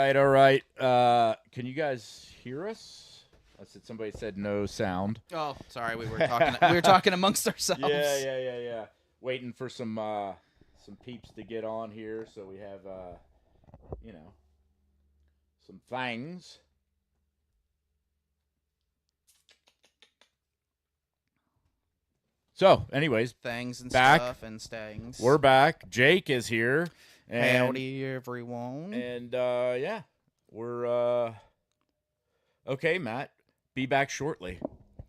right, all right. Can you guys hear us? Somebody said no sound. Oh, sorry, we were talking. We were talking amongst ourselves. Yeah. Waiting for some peeps to get on here, so we have some things. So, anyways, Things and back. stuff and stings. We're back. Jake is here. And, Howdy, everyone. And yeah, we're okay, Matt. Be back shortly.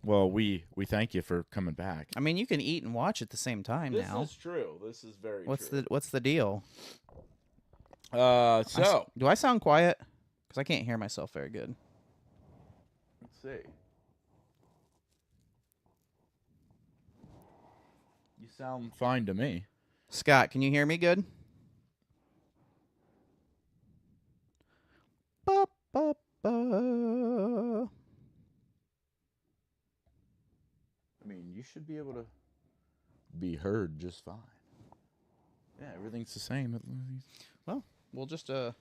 Well, we thank you for coming back. I mean, you can eat and watch at the same time now. This is true. This is very What's true. the deal? So do I sound quiet? Because I can't hear myself very good. let's see. You sound fine to me. Scott, can you hear me good? Ba, ba, ba. I mean, you should be able to be heard just fine. Yeah, everything's the same. Well, we'll just we'll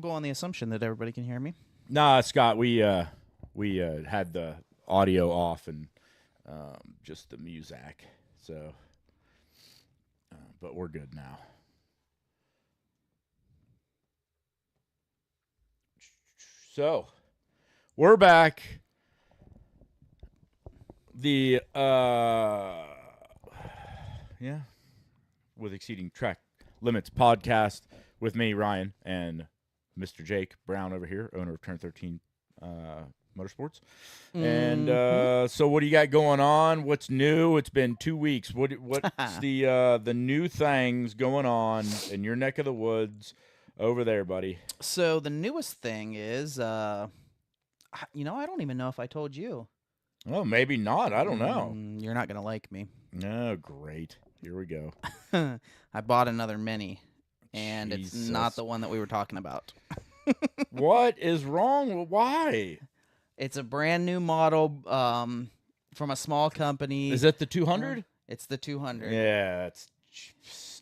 go on the assumption that everybody can hear me. Nah, Scott, we had the audio off and just the music. So, but we're good now. So, we're back. The with Exceeding Track Limits podcast with me, Ryan, and Mr. Jake Brown over here, owner of Turn 13 Motorsports. And so what do you got going on? What's new? It's been 2 weeks. What's the new things going on in your neck of the woods over there, buddy? So the newest thing is I don't even know if I told you. Oh, maybe not. I don't know. You're not going to like me. Oh, great. Here we go. I bought another Mini, and Jesus. It's not the one that we were talking about. What is wrong? Why? It's a brand new model from a small company. Is it the 200? It's the 200. Yeah, that's stupid.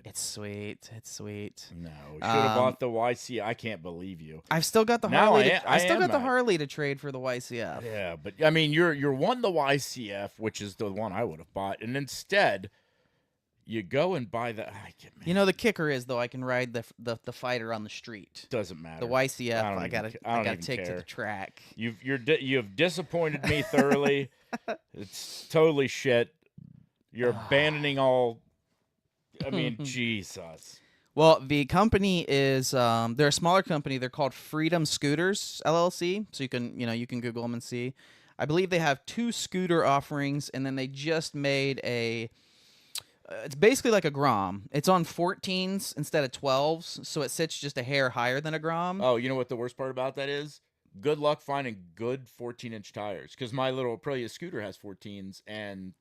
It's sweet. It's sweet. No, we should have bought the YC. I can't believe you. I've still got the Now Harley. I still am got the mad. Harley to trade for the YCF. Yeah, but I mean, you're one the YCF, which is the one I would have bought, and instead you go and buy the. You know, the kicker is though I can ride the fighter on the street. Doesn't matter. The YCF, I gotta take care. to the track. You have disappointed me thoroughly. It's totally shit. You're abandoning all. I mean, Jesus. Well, the company is they're a smaller company. They're called Freedom Scooters LLC. So you can Google them and see. I believe they have 2 scooter offerings, and then they just made a. It's basically like a Grom. It's on 14s instead of 12s, so it sits just a hair higher than a Grom. Oh, you know what the worst part about that is? Good luck finding good 14-inch tires, because my little Aprilia scooter has 14s, and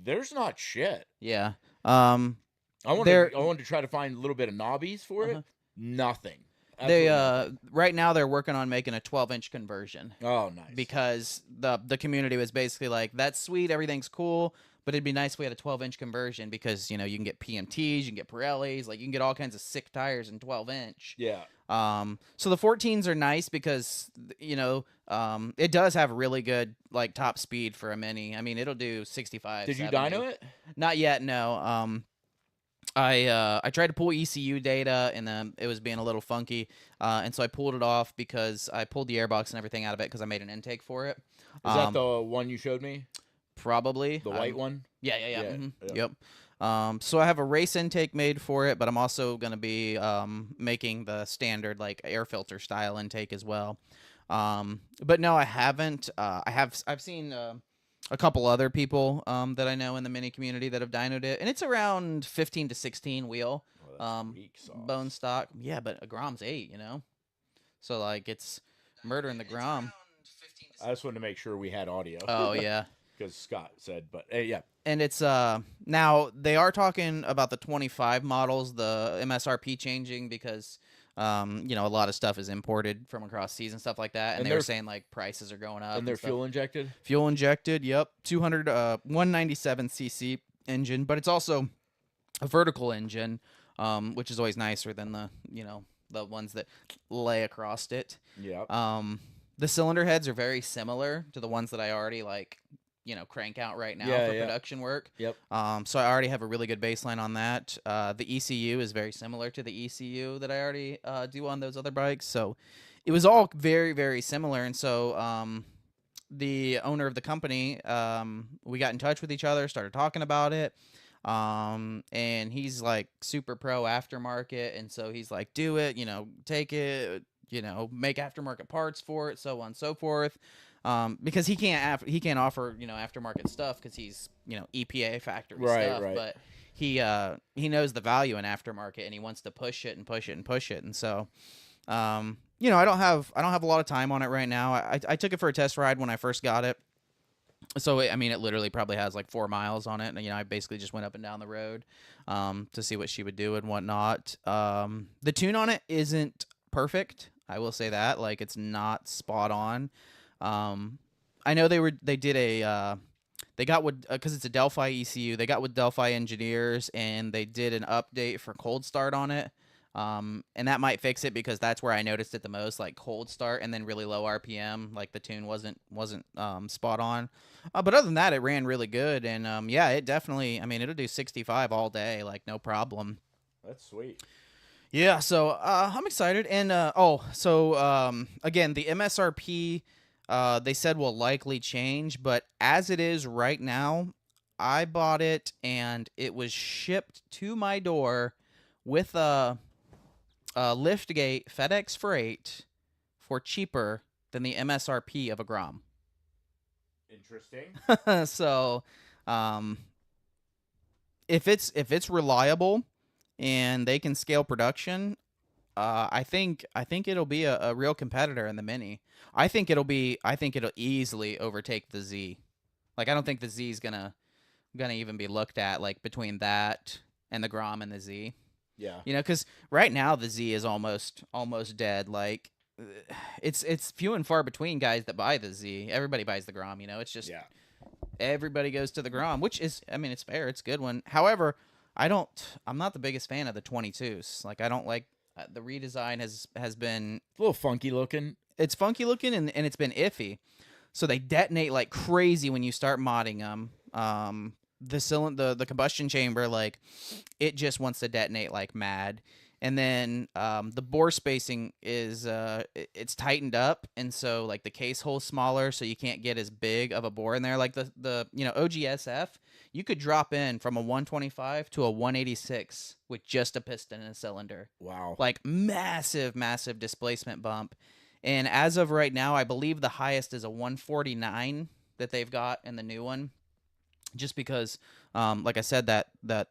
there's not shit. Yeah. I wanted to try to find a little bit of knobbies for it. Nothing. Absolutely nothing. Right now they're working on making a 12-inch conversion. Oh, nice. Because the community was basically like, that's sweet, everything's cool, but it'd be nice if we had a 12-inch conversion because, you can get PMTs, you can get Pirellis, like you can get all kinds of sick tires in 12-inch. Yeah. So the 14s are nice because, it does have really good, like, top speed for a Mini. I mean, it'll do 65, Did you 70. dyno it? Not yet, no. I tried to pull ECU data, and it was being a little funky, and so I pulled it off because I pulled the airbox and everything out of it because I made an intake for it. Is that the one you showed me? Probably. The white one? Yeah. Yeah. Yep. So I have a race intake made for it, but I'm also going to be making the standard like air filter style intake as well. But no, I haven't. I've seen a couple other people that I know in the Mini community that have dynoed it, and it's around 15 to 16 wheel bone stock. Yeah, but a Grom's 8, so like it's murdering the Grom. I just wanted to make sure we had audio. Oh yeah. Because Scott said, but yeah. And it's now they are talking about the 25 models, the MSRP changing because a lot of stuff is imported from across seas and stuff like that, and they were saying like prices are going up. And they're fuel injected. Fuel injected, yep. 197 cc engine, but it's also a vertical engine, which is always nicer than the the ones that lay across it. Yep. The cylinder heads are very similar to the ones that I already like, crank out right now for production work. Yep. So I already have a really good baseline on that. The ECU is very similar to the ECU that I already do on those other bikes. So it was all very, very similar. And so the owner of the company, we got in touch with each other, started talking about it. And he's like super pro aftermarket. And so he's like, do it, take it, make aftermarket parts for it, so on and so forth. Because he can't offer, aftermarket stuff because he's, EPA factory stuff. Right. But he knows the value in aftermarket and he wants to push it and push it and push it. And so, I don't have a lot of time on it right now. I took it for a test ride when I first got it. So, it literally probably has like 4 miles on it. And, I basically just went up and down the road to see what she would do and whatnot. The tune on it isn't perfect. I will say that. Like, it's not spot on. I know they got with, because it's a Delphi ECU, they got with Delphi engineers and they did an update for cold start on it. And that might fix it because that's where I noticed it the most, like cold start and then really low RPM. Like the tune wasn't spot on. But other than that, it ran really good. And it definitely, it'll do 65 all day, like no problem. That's sweet. Yeah, so I'm excited. And again, the MSRP they said will likely change, but as it is right now, I bought it and it was shipped to my door with a liftgate FedEx freight for cheaper than the MSRP of a Grom. Interesting. So, if it's reliable and they can scale production, I think it'll be a real competitor in the Mini. I think it'll easily overtake the Z. Like I don't think the Z is gonna even be looked at like between that and the Grom and the Z. Yeah. Because right now the Z is almost dead. Like it's few and far between guys that buy the Z. Everybody buys the Grom. It's just everybody goes to the Grom, which is it's fair. It's a good one. However, I'm not the biggest fan of the 22s. Like I don't like the redesign has been a little funky looking. It's funky looking and it's been iffy. So they detonate like crazy when you start modding them. The combustion chamber, like it just wants to detonate like mad. And then the bore spacing is it's tightened up, and so like the case hole's smaller, so you can't get as big of a bore in there. Like the OGSF, you could drop in from a 125 to a 186 with just a piston and a cylinder. Wow. Like massive displacement bump. And as of right now, I believe the highest is a 149 that they've got in the new one. Just because, like I said, that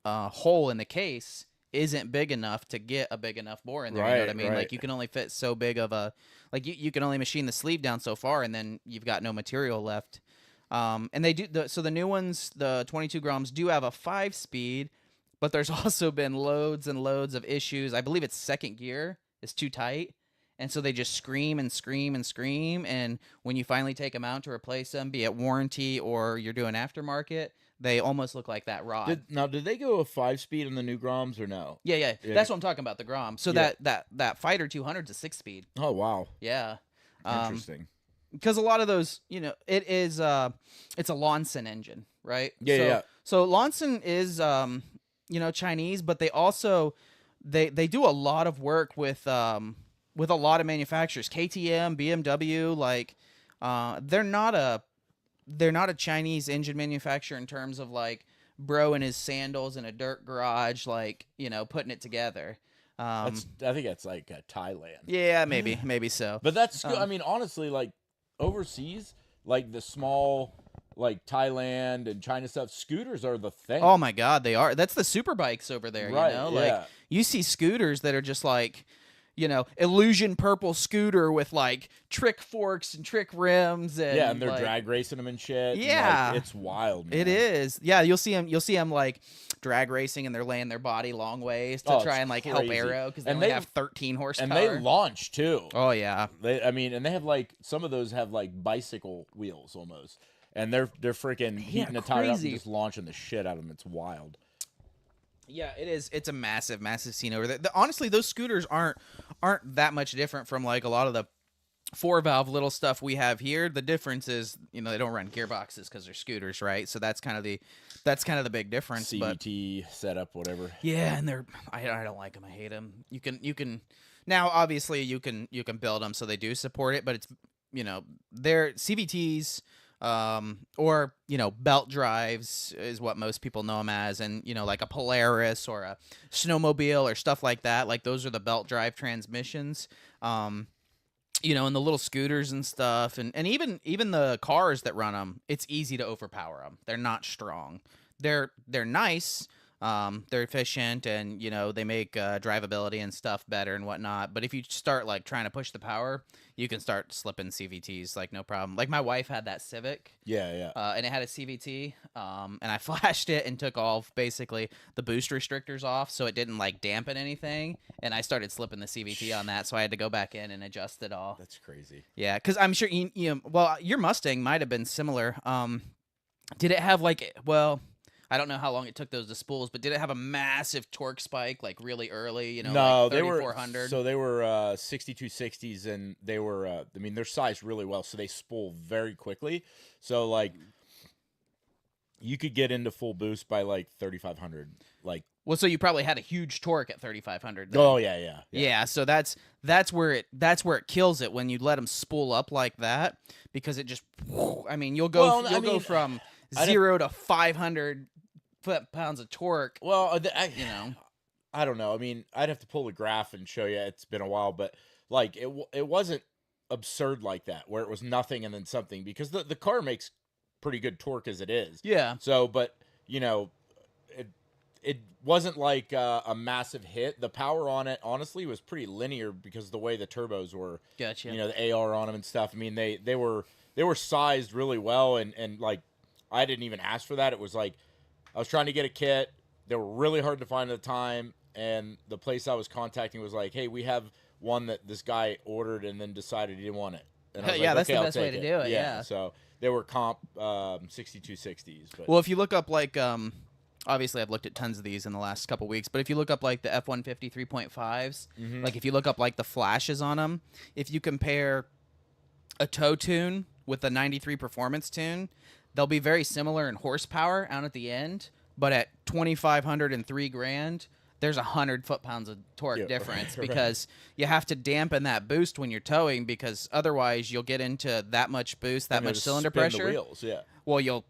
hole in the case isn't big enough to get a big enough bore in there. You know what I mean? Right. Like you can only fit so big of a, like you can only machine the sleeve down so far, and then you've got no material left. And they do so the new ones, the 22 Groms, do have a 5-speed, but there's also been loads and loads of issues. I believe it's second gear is too tight. And so they just scream and scream and scream. And when you finally take them out to replace them, be it warranty or you're doing aftermarket, they almost look like that rod. Did they go a 5-speed in the new Groms or no? Yeah. That's what I'm talking about, the Grom. So that Fighter 200 is a 6-speed. Oh, wow. Yeah. Interesting. Because a lot of those, it is, it's a Lonson engine, right? Yeah. So Lonson is, Chinese, but they also, they do a lot of work with a lot of manufacturers, KTM, BMW, like they're not a Chinese engine manufacturer in terms of like bro in his sandals in a dirt garage, like putting it together. I think that's like Thailand. Yeah, maybe so. But that's good. Honestly, like overseas, like the small, like Thailand and China stuff, scooters are the thing. Oh my God, they are. That's the super bikes over there. Right, Like you see scooters that are just like, illusion purple scooter with like trick forks and trick rims and they're like, drag racing them and shit. Yeah, and, like, it's wild. Man. It is. Yeah, you'll see them like drag racing and they're laying their body long ways to try and like help aero because they only have 13 horsepower. And they launch too. Oh yeah. And they have like some of those have like bicycle wheels almost, and they're freaking heating the tire up and just launching the shit out of them. It's wild. Yeah, it is. It's a massive, massive scene over there. Honestly, those scooters aren't that much different from like a lot of the 4-valve little stuff we have here. The difference is, they don't run gearboxes because they're scooters, right? So that's kind of the big difference. CVT setup, whatever. Yeah, and I don't like them. I hate them. You can now obviously you can build them so they do support it, but it's they're CVTs. Or belt drives is what most people know them as, and like a Polaris or a snowmobile or stuff like that. Like those are the belt drive transmissions. And the little scooters and stuff, and even the cars that run them, it's easy to overpower them. They're not strong. They're nice. They're efficient, and they make drivability and stuff better and whatnot. But if you start like trying to push the power, you can start slipping CVTs like no problem. Like my wife had that Civic, Yeah. and it had a CVT, and I flashed it and took all basically the boost restrictors off, so it didn't like dampen anything. And I started slipping the CVT on that, so I had to go back in and adjust it all. That's crazy. Yeah, because I'm sure well, your Mustang might have been similar. Did it have I don't know how long it took those to spools, but did it have a massive torque spike like really early? No, like they were 3400. So they were 6260s, and they were. They're sized really well, so they spool very quickly. So like, you could get into full boost by like 3500. Like, well, so you probably had a huge torque at 3500. oh yeah. Yeah, so that's where it kills it when you let them spool up like that, because it just you'll go from 0 to 500 foot-pounds of torque. Well, I don't know. I'd have to pull the graph and show you. It's been a while, but like it wasn't absurd like that, where it was nothing and then something, because the car makes pretty good torque as it is. Yeah. So, but it wasn't like a massive hit. The power on it, honestly, was pretty linear because of the way the turbos were. Gotcha. The AR on them and stuff. They were sized really well, and like I didn't even ask for that. It was like I was trying to get a kit. They were really hard to find at the time, and the place I was contacting was like, "Hey, we have one that this guy ordered and then decided he didn't want it." And I was yeah, like, that's okay, the I'll best way take to it. do it. Yeah. So they were comp 6260s. But Well, if you look up like obviously I've looked at tons of these in the last couple weeks, but if you look up like the F-150 3.5s, like if you look up like the flashes on them, if you compare a tow tune with a 93 performance tune, they'll be very similar in horsepower out at the end, but at 2,500 and $3,000, there's 100 foot-pounds of torque difference because you have to dampen that boost when you're towing, because otherwise you'll get into that much boost, that much cylinder pressure. The wheels, yeah. Well, you'll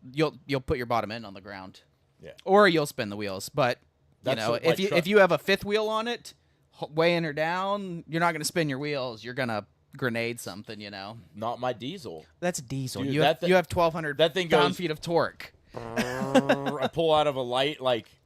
put your bottom end on the ground. Yeah. Or you'll spin the wheels, but if you have a fifth wheel on it, way in or down, you're not going to spin your wheels. You're going to grenade something, Not my diesel. That's diesel. Dude, you have 1,200 pound-feet of torque. I pull out of a light,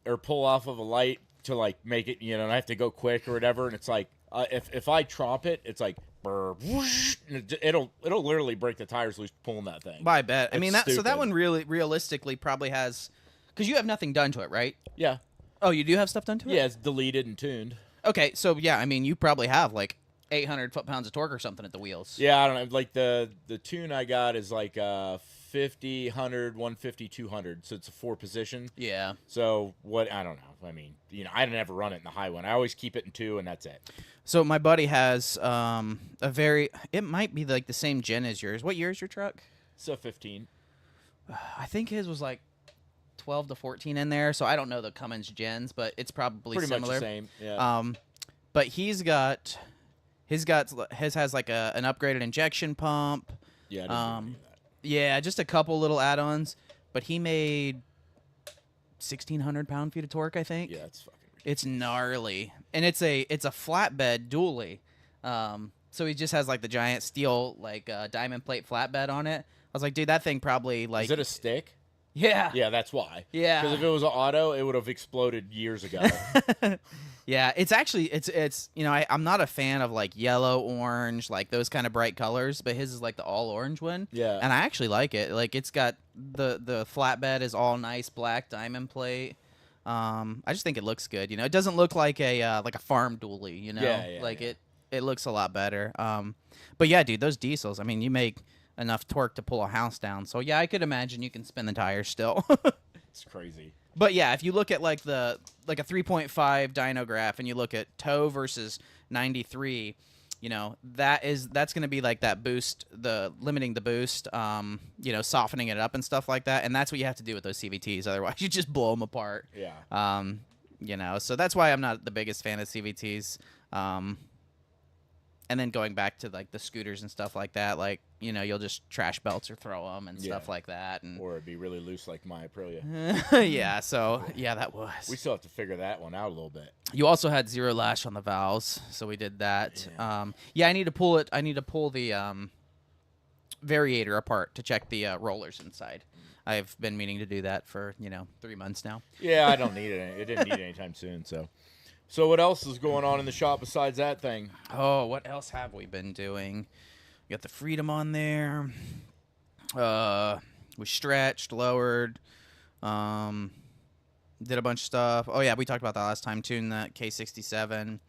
or pull off of a light to make it, and I have to go quick or whatever, and it's like if I tromp it, it's like whoosh, it'll literally break the tires loose pulling that thing. I bet. It's that one really realistically probably has, because you have nothing done to it, right? Yeah. Oh, you do have stuff done to it? Yeah, it's deleted and tuned. Okay, so yeah, you probably have like 800 foot-pounds of torque or something at the wheels. Yeah, I don't know. Like the tune I got is like 50, 100, 150, 200. So it's a 4-position. Yeah. So what? I don't know. I don't ever run it in the high one. I always keep it in 2, and that's it. So my buddy has it might be like the same gen as yours. What year is your truck? So 15. I think his was like 12 to 14 in there. So I don't know the Cummins gens, but it's probably pretty similar. much the same. Yeah. But his has like an upgraded injection pump. Yeah. I didn't do any of that. Yeah, just a couple little add-ons, but he made 1,600 pound-feet of torque, I think. Yeah, it's fucking ridiculous. It's gnarly, and it's a flatbed dually. So he just has like the giant steel diamond plate flatbed on it. I was like, dude, that thing probably like. Is it a stick? Yeah. Yeah, that's why. Yeah. Because if it was an auto, it would have exploded years ago. Yeah, it's actually it's I'm not a fan of like yellow, orange, like those kind of bright colors, but his is like the all orange one. Yeah. And I actually like it. Like it's got the flatbed is all nice black diamond plate. I just think it looks good. It doesn't look like a farm dually. Yeah, it looks a lot better. But yeah, dude, those diesels. You make enough torque to pull a house down. So yeah, I could imagine you can spin the tires still. It's crazy. But yeah, if you look at like a 3.5 dynograph and you look at toe versus 93, you know, that's going to be like that boost, the limiting the boost, you know, softening it up and stuff like that. And that's what you have to do with those CVTs. Otherwise, you just blow them apart. Yeah. You know, so that's why I'm not the biggest fan of CVTs. And then going back to like the scooters and stuff like that, like, you know, you'll just trash belts or throw them and stuff like that. And or it'd be really loose like my Aprilia. yeah, so yeah, that was. We still have to figure that one out a little bit. You also had zero lash on the valves, so we did that. Yeah, I need to pull it. I need to pull the variator apart to check the rollers inside. I've been meaning to do that for 3 months now. Yeah, I don't need it. It didn't need it anytime soon. So what else is going on in the shop besides that thing? Oh, what else have we been doing? We got the Freedom on there. We stretched, lowered, did a bunch of stuff. Oh yeah, we talked about that last time. Tuned that K67.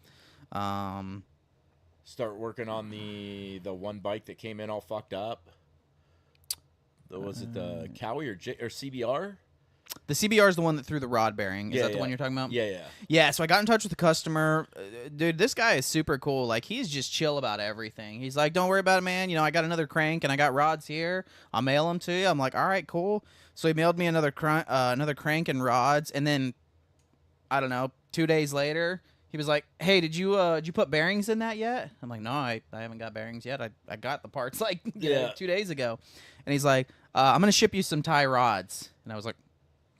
Start working on the one bike that came in all fucked up. Was it the Cowie or CBR? The CBR is the one that threw the rod bearing. Is that the one you're talking about? Yeah. Yeah, so I got in touch with the customer. Dude, this guy is super cool. Like, he's just chill about everything. He's like, don't worry about it, man. You know, I got another crank, and I got rods here. I'll mail them to you. I'm like, all right, cool. So he mailed me another crank and rods, and then, I don't know, 2 days later, he was like, hey, did you put bearings in that yet? I'm like, no, I haven't got bearings yet. I got the parts, like, 2 days ago. And he's like, I'm going to ship you some tie rods. And I was like,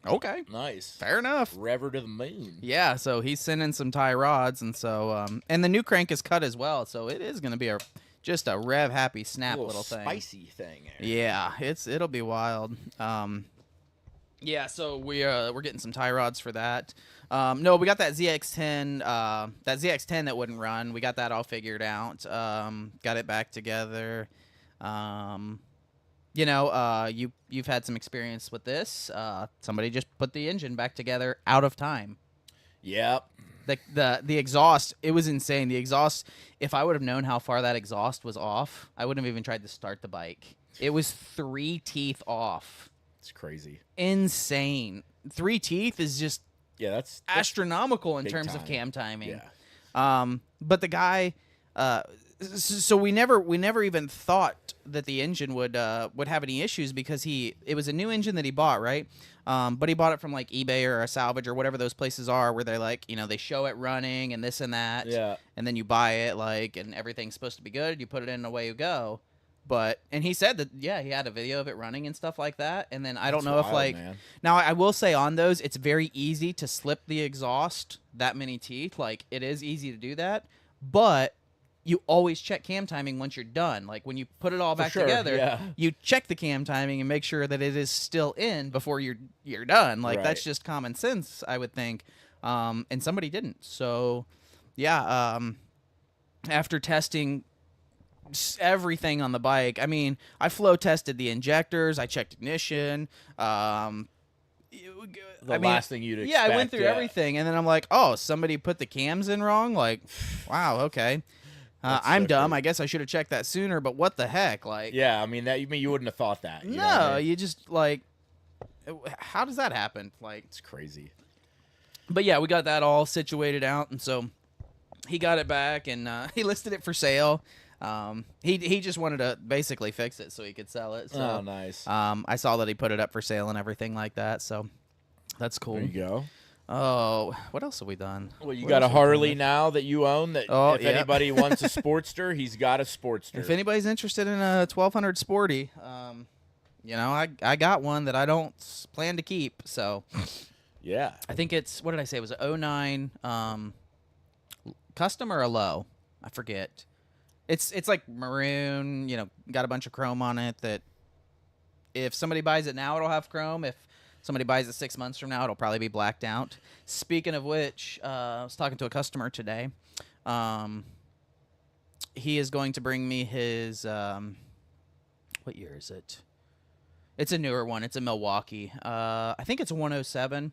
okay. Nice. Fair enough. Rever to the moon. Yeah, so he's sending some tie rods, and so and the new crank is cut as well, so it is going to be just a rev happy snap little thing. Spicy thing. Yeah, it'll be wild. Yeah, so we're getting some tie rods for that. No, we got that ZX10 that wouldn't run. We got that all figured out. Got it back together. You've had some experience with this. Somebody just put the engine back together out of time. Yep. The exhaust, it was insane. The exhaust, if I would have known how far that exhaust was off, I wouldn't have even tried to start the bike. It was 3 teeth off. It's crazy. Insane. 3 teeth is just that's astronomical in terms of cam timing. Yeah. But the guy, so we never even thought that the engine would have any issues because it was a new engine that he bought, right? But he bought it from like eBay or a salvage or whatever those places are where they're like, they show it running and this and that. Yeah. And then you buy it and everything's supposed to be good. You put it in and away you go. And he said that, he had a video of it running and stuff like that. And then I don't know if now I will say on those, it's very easy to slip the exhaust that many teeth. Like, it is easy to do that, but you always check cam timing once you're done. Like, when you put it all back together, you check the cam timing and make sure that it is still in before you're done. Like, that's just common sense, I would think. And somebody didn't. So, yeah, after testing everything on the bike, I mean, I flow tested the injectors, I checked ignition, last thing you'd expect. Yeah, I went through everything, and then I'm like, oh, somebody put the cams in wrong? Like, wow, okay. I'm dumb. I guess I should have checked that sooner, but what the heck? Like, yeah, I mean, you wouldn't have thought that. You know what I mean? You just, like, how does that happen? Like, it's crazy. But yeah, we got that all situated out, and so he got it back, and he listed it for sale. He just wanted to basically fix it so he could sell it. So, oh, nice. I saw that he put it up for sale and everything like that, so that's cool. There you go. Oh, what else have we done? Well, you got a Harley now that you own. That if anybody wants a Sportster, he's got a Sportster. If anybody's interested in a 1200 Sporty, I got one that I don't plan to keep. So, yeah, I think it's, what did I say? It was a 09 custom or a low? I forget. It's like maroon. Got a bunch of chrome on it. That if somebody buys it now, it'll have chrome. If somebody buys it 6 months from now, it'll probably be blacked out. Speaking of which, I was talking to a customer today. He is going to bring me his, what year is it? It's a newer one. It's a Milwaukee. I think it's a 107.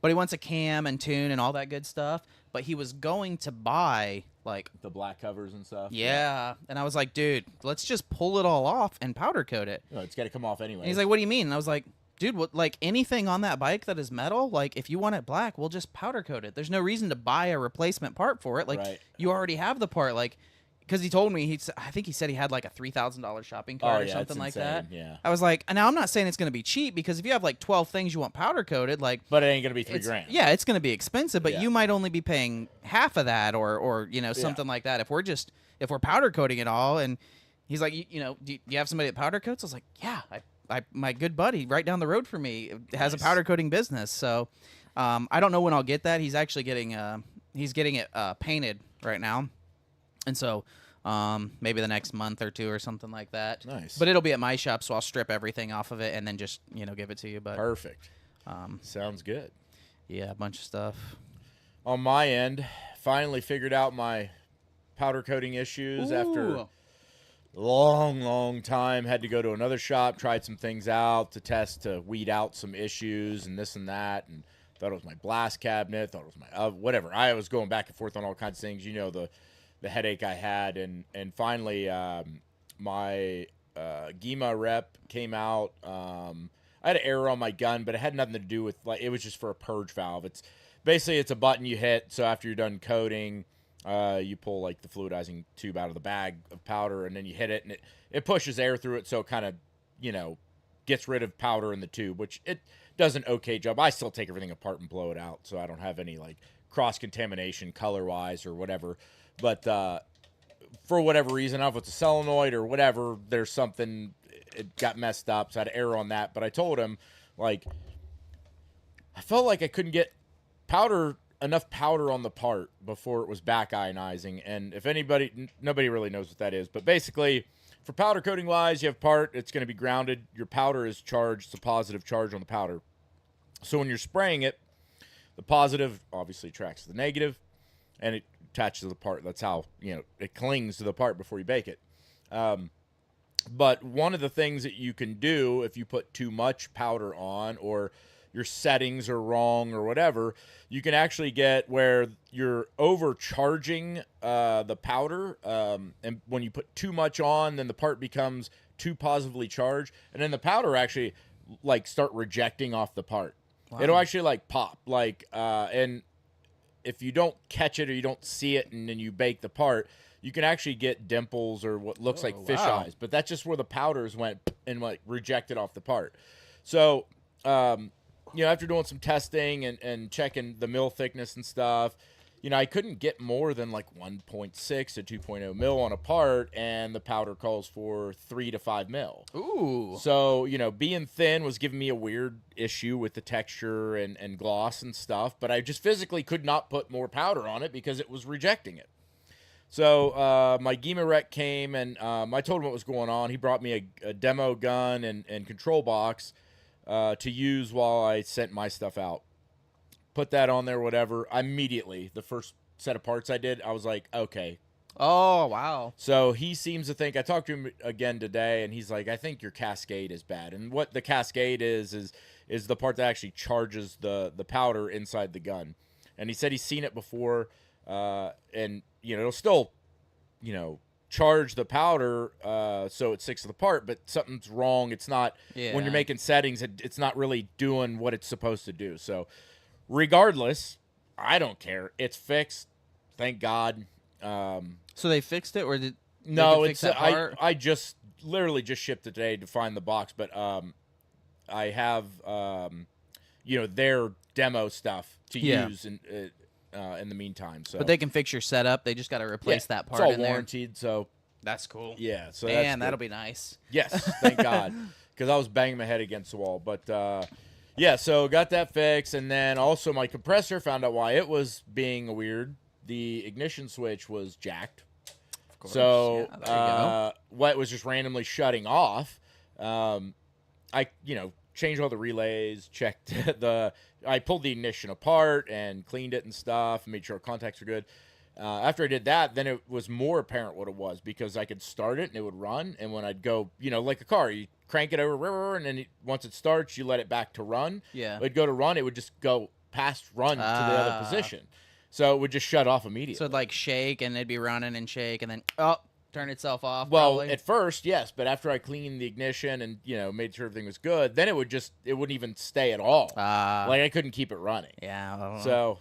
But he wants a cam and tune and all that good stuff. But he was going to buy, like, the black covers and stuff. Yeah. And I was like, dude, let's just pull it all off and powder coat it. No, it's got to come off anyway. And he's like, what do you mean? And I was like, dude, what, like anything on that bike that is metal, like if you want it black, we'll just powder coat it. There's no reason to buy a replacement part for it. Like Right. you already have the part. Like, because he told me I think he said he had like a $3,000 shopping cart or yeah, something it's like insane, that. yeah. I was like, now I'm not saying it's gonna be cheap because if you have like 12 things you want powder coated, like. But it ain't gonna be $3 It's, grand. yeah, it's going to be expensive, but Yeah. you might only be paying half of that, or something like that. If we're powder coating it all, and he's like, do you have somebody that powder coats? I was like, yeah, my good buddy right down the road from me has a Nice. powder coating business. So, I don't know when I'll get that. He's actually getting it painted right now, and so maybe the next month or two or something like that. Nice. But it'll be at my shop, so I'll strip everything off of it and then just give it to you. But Perfect. Sounds good. yeah, a bunch of stuff. On my end, finally figured out my powder coating issues after Ooh. long time. Had to go to another shop, tried some things out to test to weed out some issues and this and that, and thought it was my blast cabinet, thought it was my whatever. I was going back and forth on all kinds of things. The headache I had, and finally my GEMA rep came out. I had an error on my gun, but it had nothing to do with, like, it was just for a purge valve. It's basically a button you hit, so after you're done coating, you pull like the fluidizing tube out of the bag of powder, and then you hit it, and it pushes air through it, so it kind of gets rid of powder in the tube, which it does an okay job. I still take everything apart and blow it out, so I don't have any like cross contamination color wise or whatever. But for whatever reason, I don't know if it's a solenoid or whatever, there's something, it got messed up, so I had error on that. But I told him, like, I felt like I couldn't get enough powder on the part before it was back ionizing. And if nobody really knows what that is, but basically for powder coating wise, you have part, it's going to be grounded. Your powder is charged. It's a positive charge on the powder. So when you're spraying it, the positive obviously attracts the negative and it attaches to the part. That's how, it clings to the part before you bake it. But one of the things that you can do if you put too much powder on, or your settings are wrong or whatever, you can actually get where you're overcharging the powder. And when you put too much on, then the part becomes too positively charged. And then the powder actually like start rejecting off the part. Wow. It'll actually like pop. And if you don't catch it or you don't see it and then you bake the part, you can actually get dimples or what looks like fish eyes. But that's just where the powders went and like rejected off the part. So, after doing some testing and checking the mil thickness and stuff, I couldn't get more than like 1.6 to 2.0 mil on a part, and the powder calls for 3 to 5 mil. Ooh. So, being thin was giving me a weird issue with the texture and gloss and stuff, but I just physically could not put more powder on it because it was rejecting it. So my GEMA rec came, and I told him what was going on. He brought me a demo gun and control box to use while I sent my stuff out. Put that on there, whatever. Immediately, the first set of parts I did, I was like, okay. Oh, wow. So he seems to think, I talked to him again today, and he's like, I think your cascade is bad. And what the cascade is the part that actually charges the powder inside the gun. And he said he's seen it before, and, it'll still, charge the powder so it sticks to the part, but something's wrong. It's not, when you're making settings, it's not really doing what it's supposed to do. So regardless, I don't care. It's fixed. Thank God. So they fixed it, or did no? fix that part? I just literally just shipped it today to find the box, but I have their demo stuff to use in the meantime. So, but they can fix your setup. They just got to replace that part. It's all in there. warranted, so That's cool. yeah. So Man, that's that'll be nice. Yes, thank God, because I was banging my head against the wall. But yeah, so got that fixed, and then also my compressor, found out why it was being weird. The ignition switch was jacked. Of course. So Yeah, there you go. what was just randomly shutting off. I changed all the relays, checked I pulled the ignition apart and cleaned it and stuff, and made sure contacts were good. After I did that, then it was more apparent what it was, because I could start it and it would run, and when I'd go, like a car, you crank it over, and then once it starts, you let it back to run. Yeah. It'd go to run, it would just go past run to the other position. So it would just shut off immediately. So it'd like shake, and it'd be running and shake, and then turn itself off. Well, probably. at first, yes, but after I cleaned the ignition and made sure everything was good, then it wouldn't even stay at all. Like I couldn't keep it running. Yeah. I don't know. So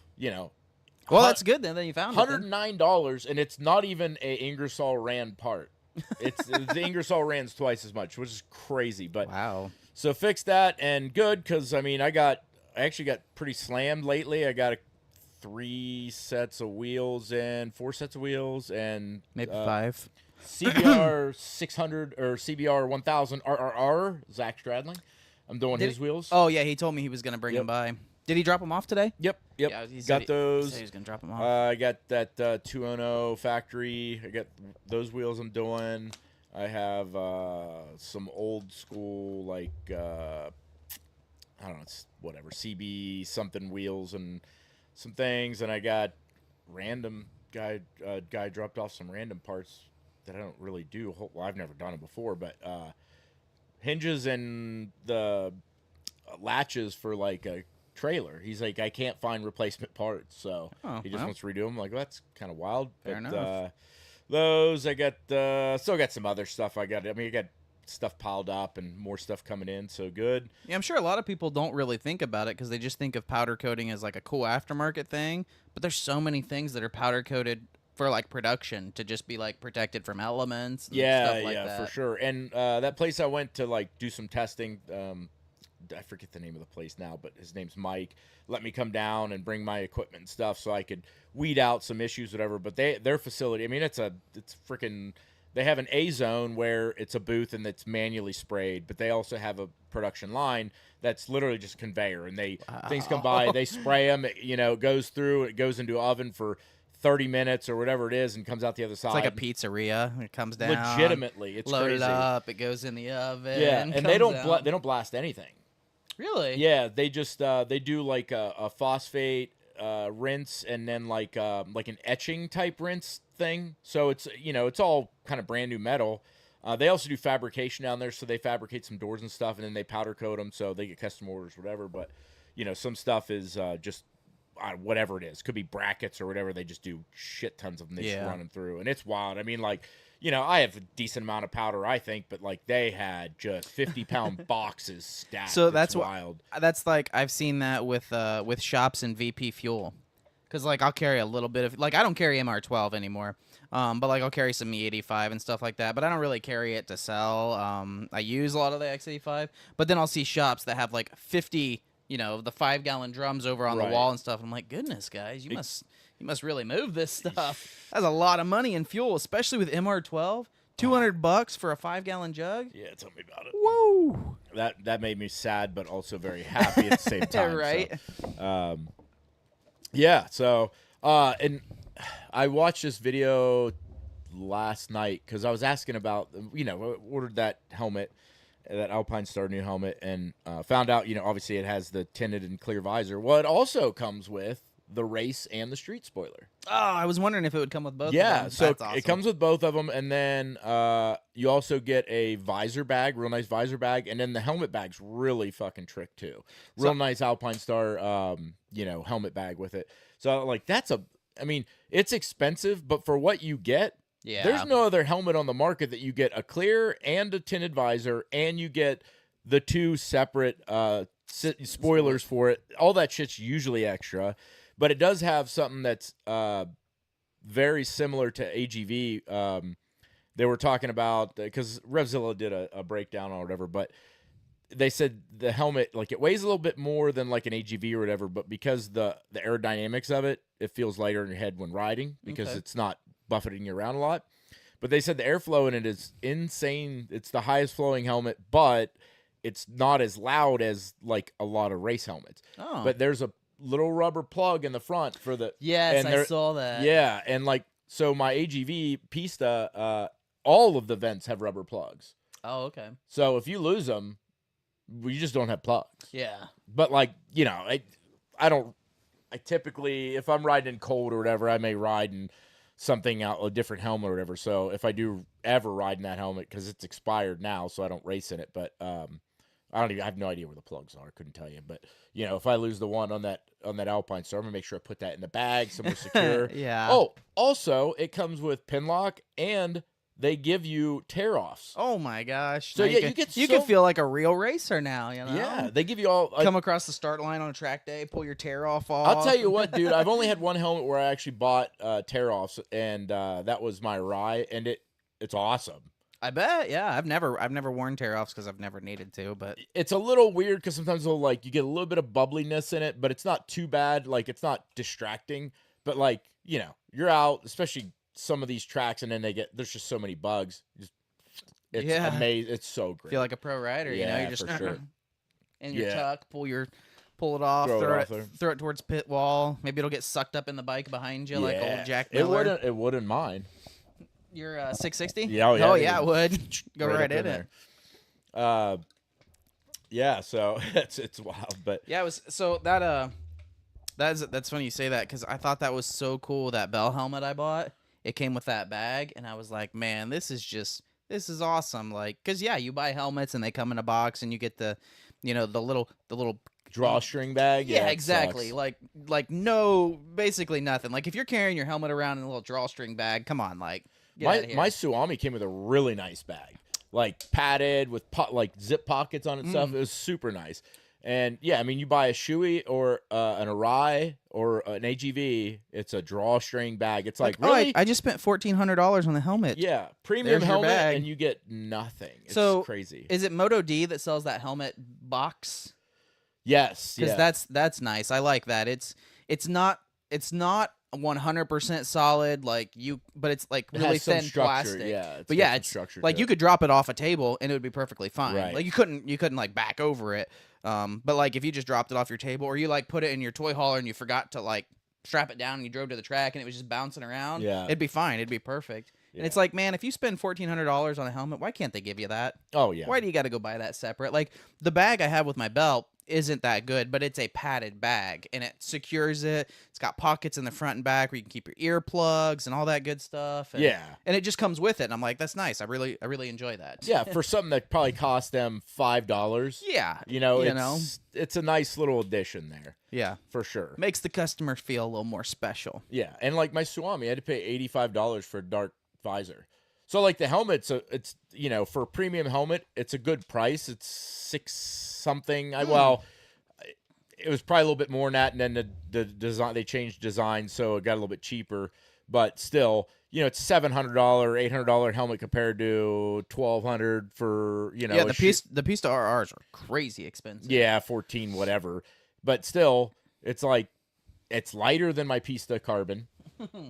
well, that's good then. Then you found it. $109, and it's not even a Ingersoll Rand part. It's the Ingersoll Rand's twice as much, which is crazy. But Wow. so fix that and good because I mean I actually got pretty slammed lately. I got 4 sets of wheels, and Maybe 5. CBR 600 or CBR 1000 RRR Zach Stradling. I'm doing his wheels. Oh yeah, he told me he was gonna bring them by. Did he drop them off today? Yep. Yeah, he said Got he those. said he was gonna drop them off. I got that 210 factory. I got those wheels I'm doing. I have some old school like I don't know, it's whatever CB something wheels and some things, and I got random guy dropped off some random parts that I don't really do. Well, I've never done it before, but hinges and the latches for like a trailer. He's like, I can't find replacement parts, so he just wants to redo them. Like, well, that's kind of wild. Fair But enough. those I got. Still got some other stuff. I got stuff piled up and more stuff coming in. So good. Yeah, I'm sure a lot of people don't really think about it because they just think of powder coating as like a cool aftermarket thing. But there's so many things that are powder coated for like production to just be like protected from elements. And stuff like that. For sure. And that place I went to like do some testing. I forget the name of the place now, but his name's Mike. Let me come down and bring my equipment and stuff so I could weed out some issues, whatever. But their facility, I mean, it's freaking. They have an A zone where it's a booth and it's manually sprayed, but they also have a production line that's literally just a conveyor, and things come by, they spray them, it goes through, it goes into an oven for 30 minutes or whatever it is and comes out the other side. It's like a pizzeria. It comes down. Legitimately, it's loaded crazy. up. It goes in the oven. Yeah, and they don't blast anything. Really? Yeah, they just they do like a phosphate rinse and then like an etching type rinse thing. So it's it's all kind of brand new metal. They also do fabrication down there, so they fabricate some doors and stuff, and then they powder coat them, so they get custom orders, whatever. But some stuff is just whatever it is, could be brackets or whatever. They just do shit tons of them. They just run them through, and it's wild. I mean, like. I have a decent amount of powder, I think, but like they had just 50-pound boxes stacked. So that's wild. That's like I've seen that with shops and VP Fuel, because like I'll carry a little bit of like I don't carry MR12 anymore, but like I'll carry some E85 and stuff like that. But I don't really carry it to sell. I use a lot of the X85, but then I'll see shops that have like 50, the 5-gallon drums over on the wall and stuff. I'm like, goodness, guys, you must really move this stuff. That's a lot of money in fuel, especially with MR12. $200 for a 5-gallon jug. Yeah, tell me about it. Whoa! That made me sad, but also very happy at the same time. Right? So, yeah. So, and I watched this video last night because I was asking about, I ordered that helmet, that Alpine Star new helmet, and found out, obviously it has the tinted and clear visor. Well, it also comes with the race and the street spoiler. Oh, I was wondering if it would come with both. Yeah, of them. so That's awesome. it comes with both of them, and then you also get a visor bag, real nice visor bag, and then the helmet bag's really fucking trick too. Real nice Alpine Star, helmet bag with it. So like it's expensive, but for what you get, there's no other helmet on the market that you get a clear and a tinted visor, and you get the 2 separate spoilers for it. All that shit's usually extra. But it does have something that's very similar to AGV. They were talking about, because Revzilla did a breakdown or whatever, but they said the helmet, like it weighs a little bit more than like an AGV or whatever, but because the aerodynamics of it, it feels lighter in your head when riding because it's not buffeting you around a lot. But they said the airflow in it is insane. It's the highest flowing helmet, but it's not as loud as like a lot of race helmets. Oh. But there's a little rubber plug in the front for the I saw that. Yeah, and like so my AGV Pista, all of the vents have rubber plugs. Oh, okay. So if you lose them, you just don't have plugs. Yeah. But like I typically, if I'm riding in cold or whatever, I may ride in something out, a different helmet or whatever. So if I do ever ride in that helmet, because it's expired now, so I don't race in it, but I have no idea where the plugs are. Couldn't tell you, but if I lose the one on that Alpine Star, I'm gonna make sure I put that in the bag somewhere secure. Yeah. Oh, also it comes with pin lock and they give you tear-offs. Oh my gosh! So Now yeah, you can feel like a real racer now. You know? Yeah, they give you all. Come across the start line on a track day, pull your tear off. I'll tell you what, dude. I've only had one helmet where I actually bought tear-offs, and that was my Rye, and it's awesome. I bet. Yeah, I've never worn tear offs because I've never needed to. But It's a little weird because sometimes you get a little bit of bubbliness in it, but it's not too bad. Like it's not distracting, but like you're out, especially some of these tracks, and then there's just so many bugs. It's amazing. It's so great. Feel like a pro rider. Yeah, You're just for sure. in your tuck, pull it off, throw it towards pit wall. Maybe it'll get sucked up in the bike behind you like old Jack Miller. It wouldn't mind. Your 660? Yeah, oh yeah, it would go right in there. Yeah, so it's wild, but yeah, it was so that's funny you say that because I thought that was so cool. That Bell helmet I bought, it came with that bag, and I was like, man, this is awesome. Like, cause yeah, you buy helmets and they come in a box, and you get the little drawstring bag. Yeah, exactly. Like no, basically nothing. Like if you're carrying your helmet around in a little drawstring bag, come on, like. My Suomi came with a really nice bag, like padded with like zip pockets on it and stuff. It was super nice. And yeah, I mean, you buy a Shoei or an Arai or an AGV, it's a drawstring bag. It's like really. I just spent $1,400 on the helmet. Yeah, premium helmet, and you get nothing. It's crazy. Is it Moto D that sells that helmet box? Yes, because that's nice. I like that. It's not 100% solid, but it's like really thin plastic. Yeah, but yeah, it's like you could drop it off a table and it would be perfectly fine. Right. Like you couldn't like back over it. But like if you just dropped it off your table, or you like put it in your toy hauler and you forgot to like strap it down and you drove to the track and it was just bouncing around, it'd be fine. It'd be perfect. Yeah. And it's like, man, if you spend $1,400 on a helmet, why can't they give you that? Oh yeah. Why do you got to go buy that separate? Like the bag I have with my belt isn't that good, but it's a padded bag and it secures it. It's got pockets in the front and back where you can keep your earplugs and all that good stuff. And, and it just comes with it. And I'm like, that's nice. I really enjoy that. Yeah, for something that probably cost them $5. Yeah, it's a nice little addition there. Yeah, for sure. Makes the customer feel a little more special. Yeah, and like my Suomi, I had to pay $85 for a dark visor. So like the helmet, it's for a premium helmet, it's a good price. It's $6 something. Well, it was probably a little bit more than that, and then the design, they changed design, so it got a little bit cheaper. But still, it's $700, $800 helmet compared to $1,200 for Yeah, the Pista RRs are crazy expensive. Yeah, 14 whatever. But still, it's like it's lighter than my Pista Carbon.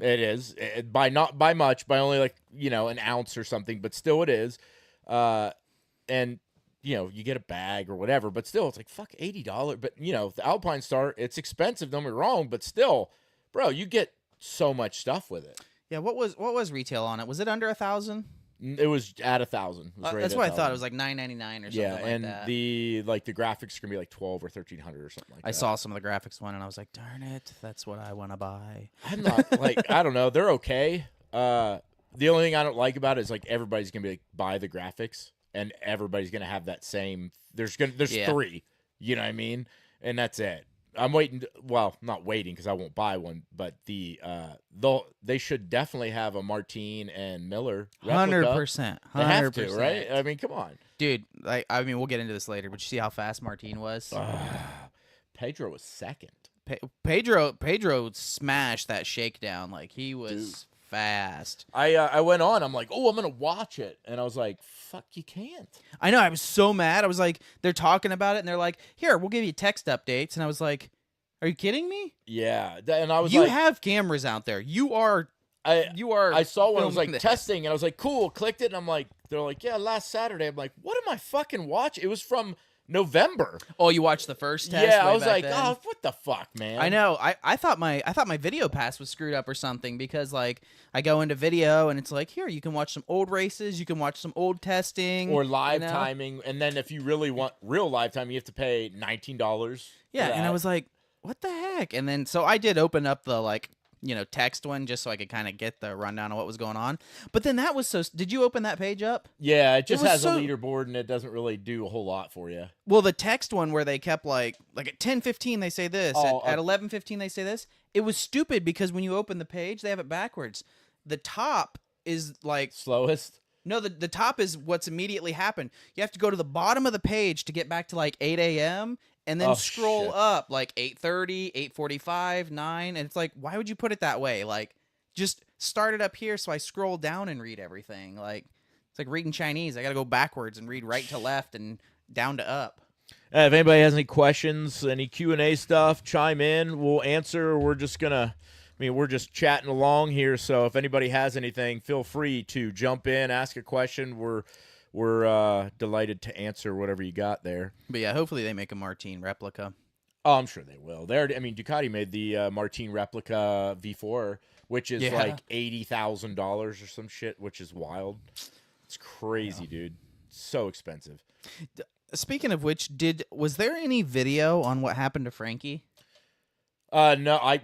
It is by much, by only like an ounce or something, but still it is. And you get a bag or whatever, but still it's like fuck $80. But the Alpine Star, it's expensive, don't get me wrong, but still, bro, you get so much stuff with it. Yeah, what was retail on it? Was it under 1,000? It was at 1,000. That's what I thought. It was like $999 or something. Yeah, like and that. the graphics are gonna be like 1,200 or 1,300 or something like that. I saw some of the graphics one, and I was like, darn it, that's what I want to buy. I'm not like I don't know. They're okay. The only thing I don't like about it is like everybody's gonna be like buy the graphics, and everybody's gonna have that same. There's 3. You know what I mean? And that's it. I'm waiting. Well, not waiting because I won't buy one, but they should definitely have a Martin and Miller 100%. They have to, right? I mean, come on, dude. I mean, we'll get into this later, but you see how fast Martin was? Pedro was second. Pedro smashed that shakedown. Like he was fast. I went on. I'm like, oh, I'm gonna watch it, and I was like, fuck, you can't. I know. I was so mad. I was like, they're talking about it, and they're like, here, we'll give you text updates, and I was like, are you kidding me? Yeah, and I was you like, have cameras out there. You are. I saw one. I was like this. testing, and I was like, cool. Clicked it, and I'm like, they're like, yeah, last Saturday. I'm like, what am I fucking watching? It was from November. Oh, you watched the first test? Yeah, I was like, then? oh, what the fuck, man? I know. I thought my video pass was screwed up or something because like I go into video and it's like, here you can watch some old races, you can watch some old testing or live timing, and then if you really want real live time, you have to pay $19. Yeah, and I was like, what the heck? And then so I did open up the text one just so I could kind of get the rundown of what was going on. But then that was so. Did you open that page up? Yeah, it just has a leaderboard and it doesn't really do a whole lot for you. Well, the text one where they kept like at 10:15 they say this, at 11:15 they say this. It was stupid because when you open the page, they have it backwards. The top is like slowest. No, the top is what's immediately happened. You have to go to the bottom of the page to get back to like 8 a.m. and then Oh, scroll shit. up like 8:30, 8:45, 9, and it's like, why would you put it that way? Like, just start it up here so I scroll down and read everything. Like, it's like reading Chinese. I got to go backwards and read right to left and down to up. If anybody has any questions, any Q&A stuff, chime in. We'll answer. We're just gonna. We're just chatting along here. So if anybody has anything, feel free to jump in, ask a question. We're delighted to answer whatever you got there. But yeah, hopefully they make a Martine replica. Oh, I'm sure they will. Ducati made the Martine replica V4, which is like $80,000 or some shit, which is wild. It's crazy, dude. So expensive. Speaking of which, was there any video on what happened to Frankie? No, I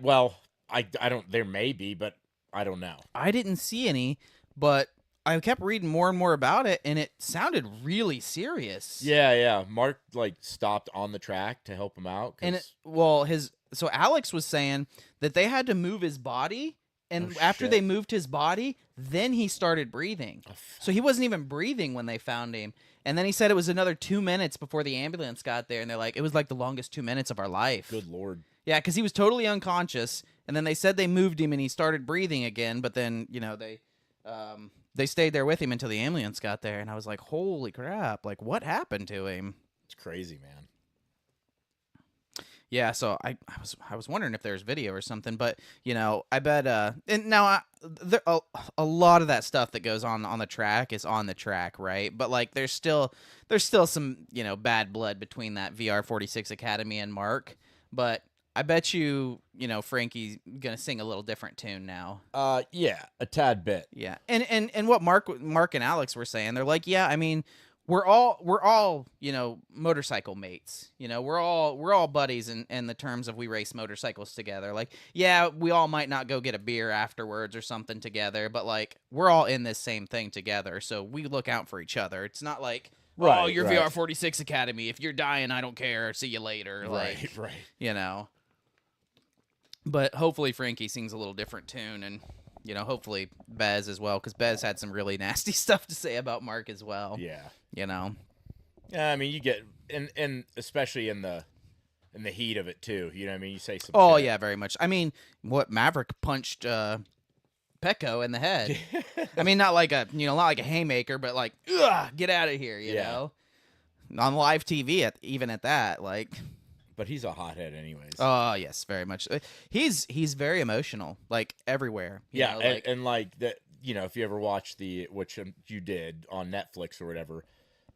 don't. There may be, but I don't know. I didn't see any, but I kept reading more and more about it, and it sounded really serious. Yeah. Mark stopped on the track to help him out. And so Alex was saying that they had to move his body, and after they moved his body, then he started breathing. So he wasn't even breathing when they found him. And then he said it was another 2 minutes before the ambulance got there, and they're like, it was like the longest 2 minutes of our life. Good Lord. Yeah, because he was totally unconscious, and then they said they moved him and he started breathing again, but then, they stayed there with him until the ambulance got there, and I was like, holy crap, like, what happened to him? It's crazy, man. Yeah, so I was wondering if there's video or something, but, I bet, and now a lot of that stuff that goes on the track is on the track, right? But, like, there's still some, bad blood between that VR46 Academy and Mark, but I bet you, Frankie's gonna sing a little different tune now. Yeah, a tad bit. Yeah, and what Mark and Alex were saying, they're like, yeah, I mean, we're all motorcycle mates. We're all buddies in the terms of we race motorcycles together. Like, yeah, we all might not go get a beer afterwards or something together, but like we're all in this same thing together, so we look out for each other. It's not like, oh, you're VR46 Academy. If you're dying, I don't care. See you later. Right. But hopefully Frankie sings a little different tune, and hopefully Bez as well, because Bez had some really nasty stuff to say about Mark as well. Yeah. Yeah, I mean, you get and especially in the heat of it too. You say some. Oh shit. yeah, very much. I mean, what Maverick punched Pecco in the head. I mean, not like a haymaker, but like, ugh, get out of here, you know. On live TV, even at that, like. But he's a hothead, anyways. Oh yes, very much. He's very emotional, like everywhere. You know, and like that. If you ever watch which you did on Netflix or whatever,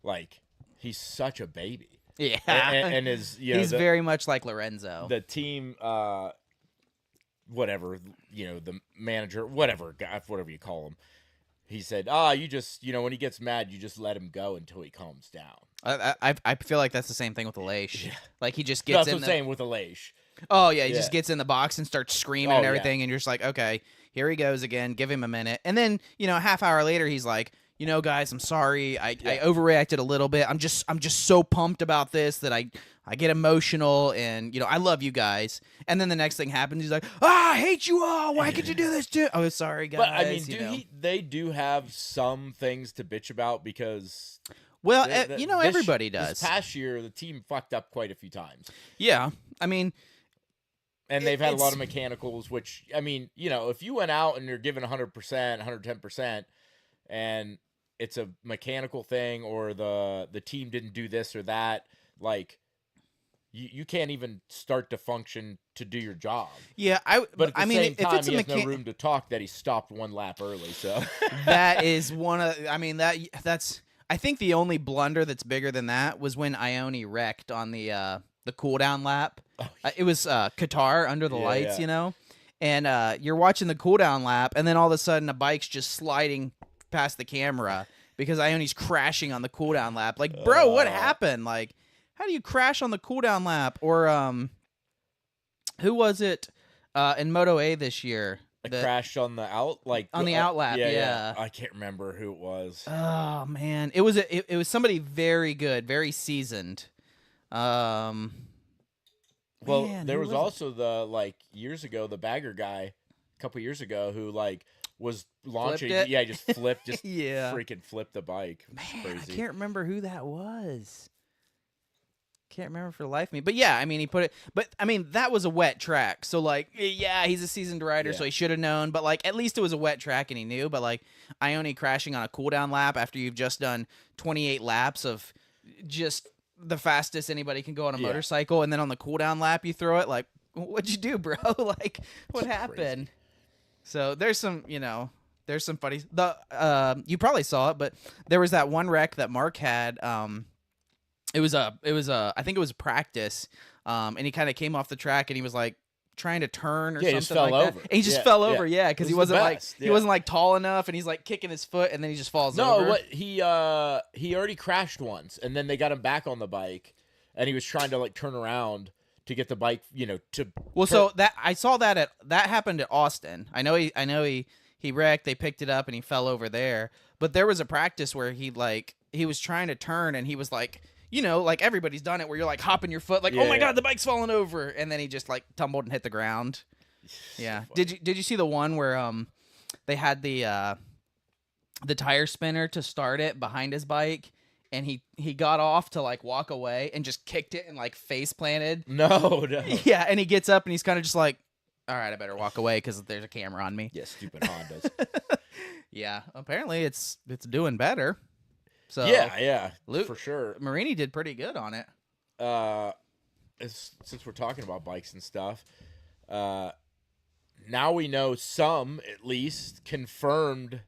like he's such a baby. Yeah, and he's very much like Lorenzo. The team, whatever, the manager, whatever you call him. He said, you just, when he gets mad, you just let him go until he calms down. I feel like that's the same thing with Aleix. Yeah. Like he just gets that's what I'm saying with Aleix. Oh, yeah, he just gets in the box and starts screaming and everything, and you're just like, okay, here he goes again, give him a minute. And then, a half hour later, he's like, guys, I'm sorry. I overreacted a little bit. I'm just so pumped about this that I get emotional, and I love you guys. And then the next thing happens, he's like, I hate you all. Why could you do this to? Oh, sorry, guys. But I mean, they do have some things to bitch about because. Well, everybody does. This past year, the team fucked up quite a few times. Yeah, I mean. And they've had a lot of mechanicals, which, I mean, if you went out and you're given 100%, 110%, and it's a mechanical thing or the team didn't do this or that, like, you can't even start to function to do your job. Yeah, but at the same time, if it's he has no room to talk that he stopped one lap early, so. That is one of, I mean, that's, I think the only blunder that's bigger than that was when Ione wrecked on the cooldown lap. It was Qatar under the lights, and you're watching the cooldown lap, and then all of a sudden a bike's just sliding past the camera because Ione's crashing on the cooldown lap. Like, bro, what happened? Like, how do you crash on the cooldown lap? Or who was it in Moto A this year? Crashed on the out, on the out lap. Yeah, I can't remember who it was. Oh man, it was somebody very good, very seasoned. Well, there was also the years ago, the bagger guy, a couple years ago, who was launching. Flipped it? Yeah, he just flipped, just Yeah. freaking flipped the bike. It was Man, crazy. I can't remember who that was. Can't remember for the life of me. But yeah, I mean, he put it. But I mean, that was a wet track. So like, yeah, he's a seasoned rider, so Yeah. he should have known. But like, at least it was a wet track and he knew. But like, Ione crashing on a cooldown lap after you've just done 28 laps of just the fastest anybody can go on a Yeah. motorcycle, and then on the cooldown lap you throw it. Like, what'd you do, bro? Like, what It's happened? crazy. So there's some, there's some funny. You probably saw it, but there was that one wreck that Mark had. It was I think it was practice. And he kind of came off the track and he was like trying to turn or Yeah, he something just fell like over. that. And he just Yeah, fell yeah. over, yeah, because It he was the wasn't like best, he yeah. wasn't like tall enough, and he's like kicking his foot, and then he just falls over. No, what he already crashed once, and then they got him back on the bike, and he was trying to like turn around to get the bike, to Well, so that I saw that happened at Austin. I know he wrecked. They picked it up and he fell over there. But there was a practice where he was trying to turn and he was like, like everybody's done it where you're like hopping your foot like, oh my Yeah. god, the bike's falling over, and then he just like tumbled and hit the ground. Yeah. Did you see the one where they had the tire spinner to start it behind his bike? And he got off to like walk away and just kicked it and like face planted. No. Yeah, and he gets up and he's kind of just like, all right, I better walk away because there's a camera on me. Yeah, stupid Hondas. Yeah, apparently it's doing better. So yeah, Luke- for sure. Marini did pretty good on it. Since we're talking about bikes and stuff, now we know some, at least, confirmed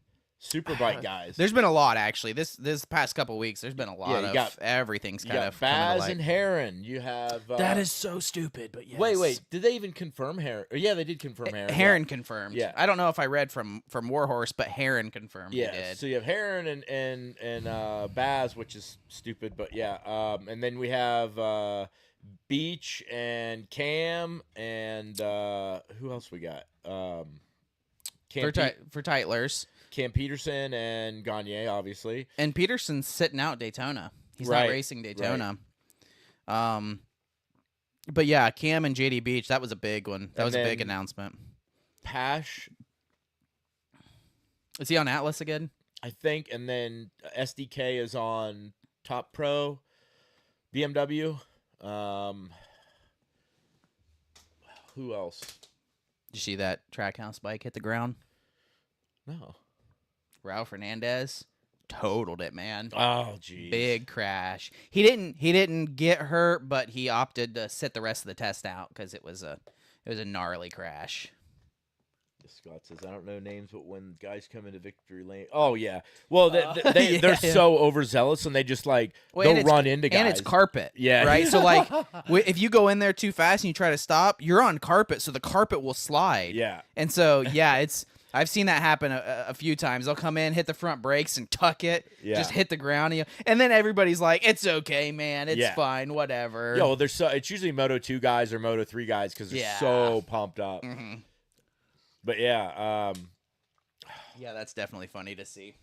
Superbike guys. There's been a lot actually. This past couple weeks, there's been a lot you of got- everything's You kind got of coming to Baz light. and Heron. You have That is so stupid, but yes. Wait, did they even confirm Heron? Yeah, they did confirm Heron. Heron confirmed. Yeah. I don't know if I read from Warhorse, but Heron confirmed. Yeah, he did. so you have Heron and Baz, which is stupid, but yeah. And then we have Beach and Cam and who else we got? for Teitlers. Cam Peterson and Gagne, obviously. And Peterson's sitting out Daytona. He's Right, not racing Daytona. But yeah, Cam and JD Beach, that was a big one. That And was a big then- announcement. Pash, Is he on Atlas again? I think, and then SDK is on Top Pro BMW. Who else? Did you see that Trackhouse bike hit the ground? No. Raul Fernandez totaled it, man. Oh, geez. Big crash. He didn't get hurt, but he opted to sit the rest of the test out because it was a gnarly crash. Scott says, I don't know names, but when guys come into victory lane. Oh, yeah. Well, they're yeah. so overzealous, and they just, like, Well, and they'll run into guys. And it's carpet. Yeah. Right? So, like, if you go in there too fast and you try to stop, you're on carpet, so the carpet will slide. Yeah. And so, yeah, I've seen that happen a few times. They'll come in, hit the front brakes, and tuck it, Yeah. just hit the ground, and then everybody's like, "It's okay, man. It's Yeah. fine. Whatever." Yo, it's usually Moto 2 guys or Moto 3 guys because they're Yeah. so pumped up. Mhm. But, yeah. Yeah, that's definitely funny to see.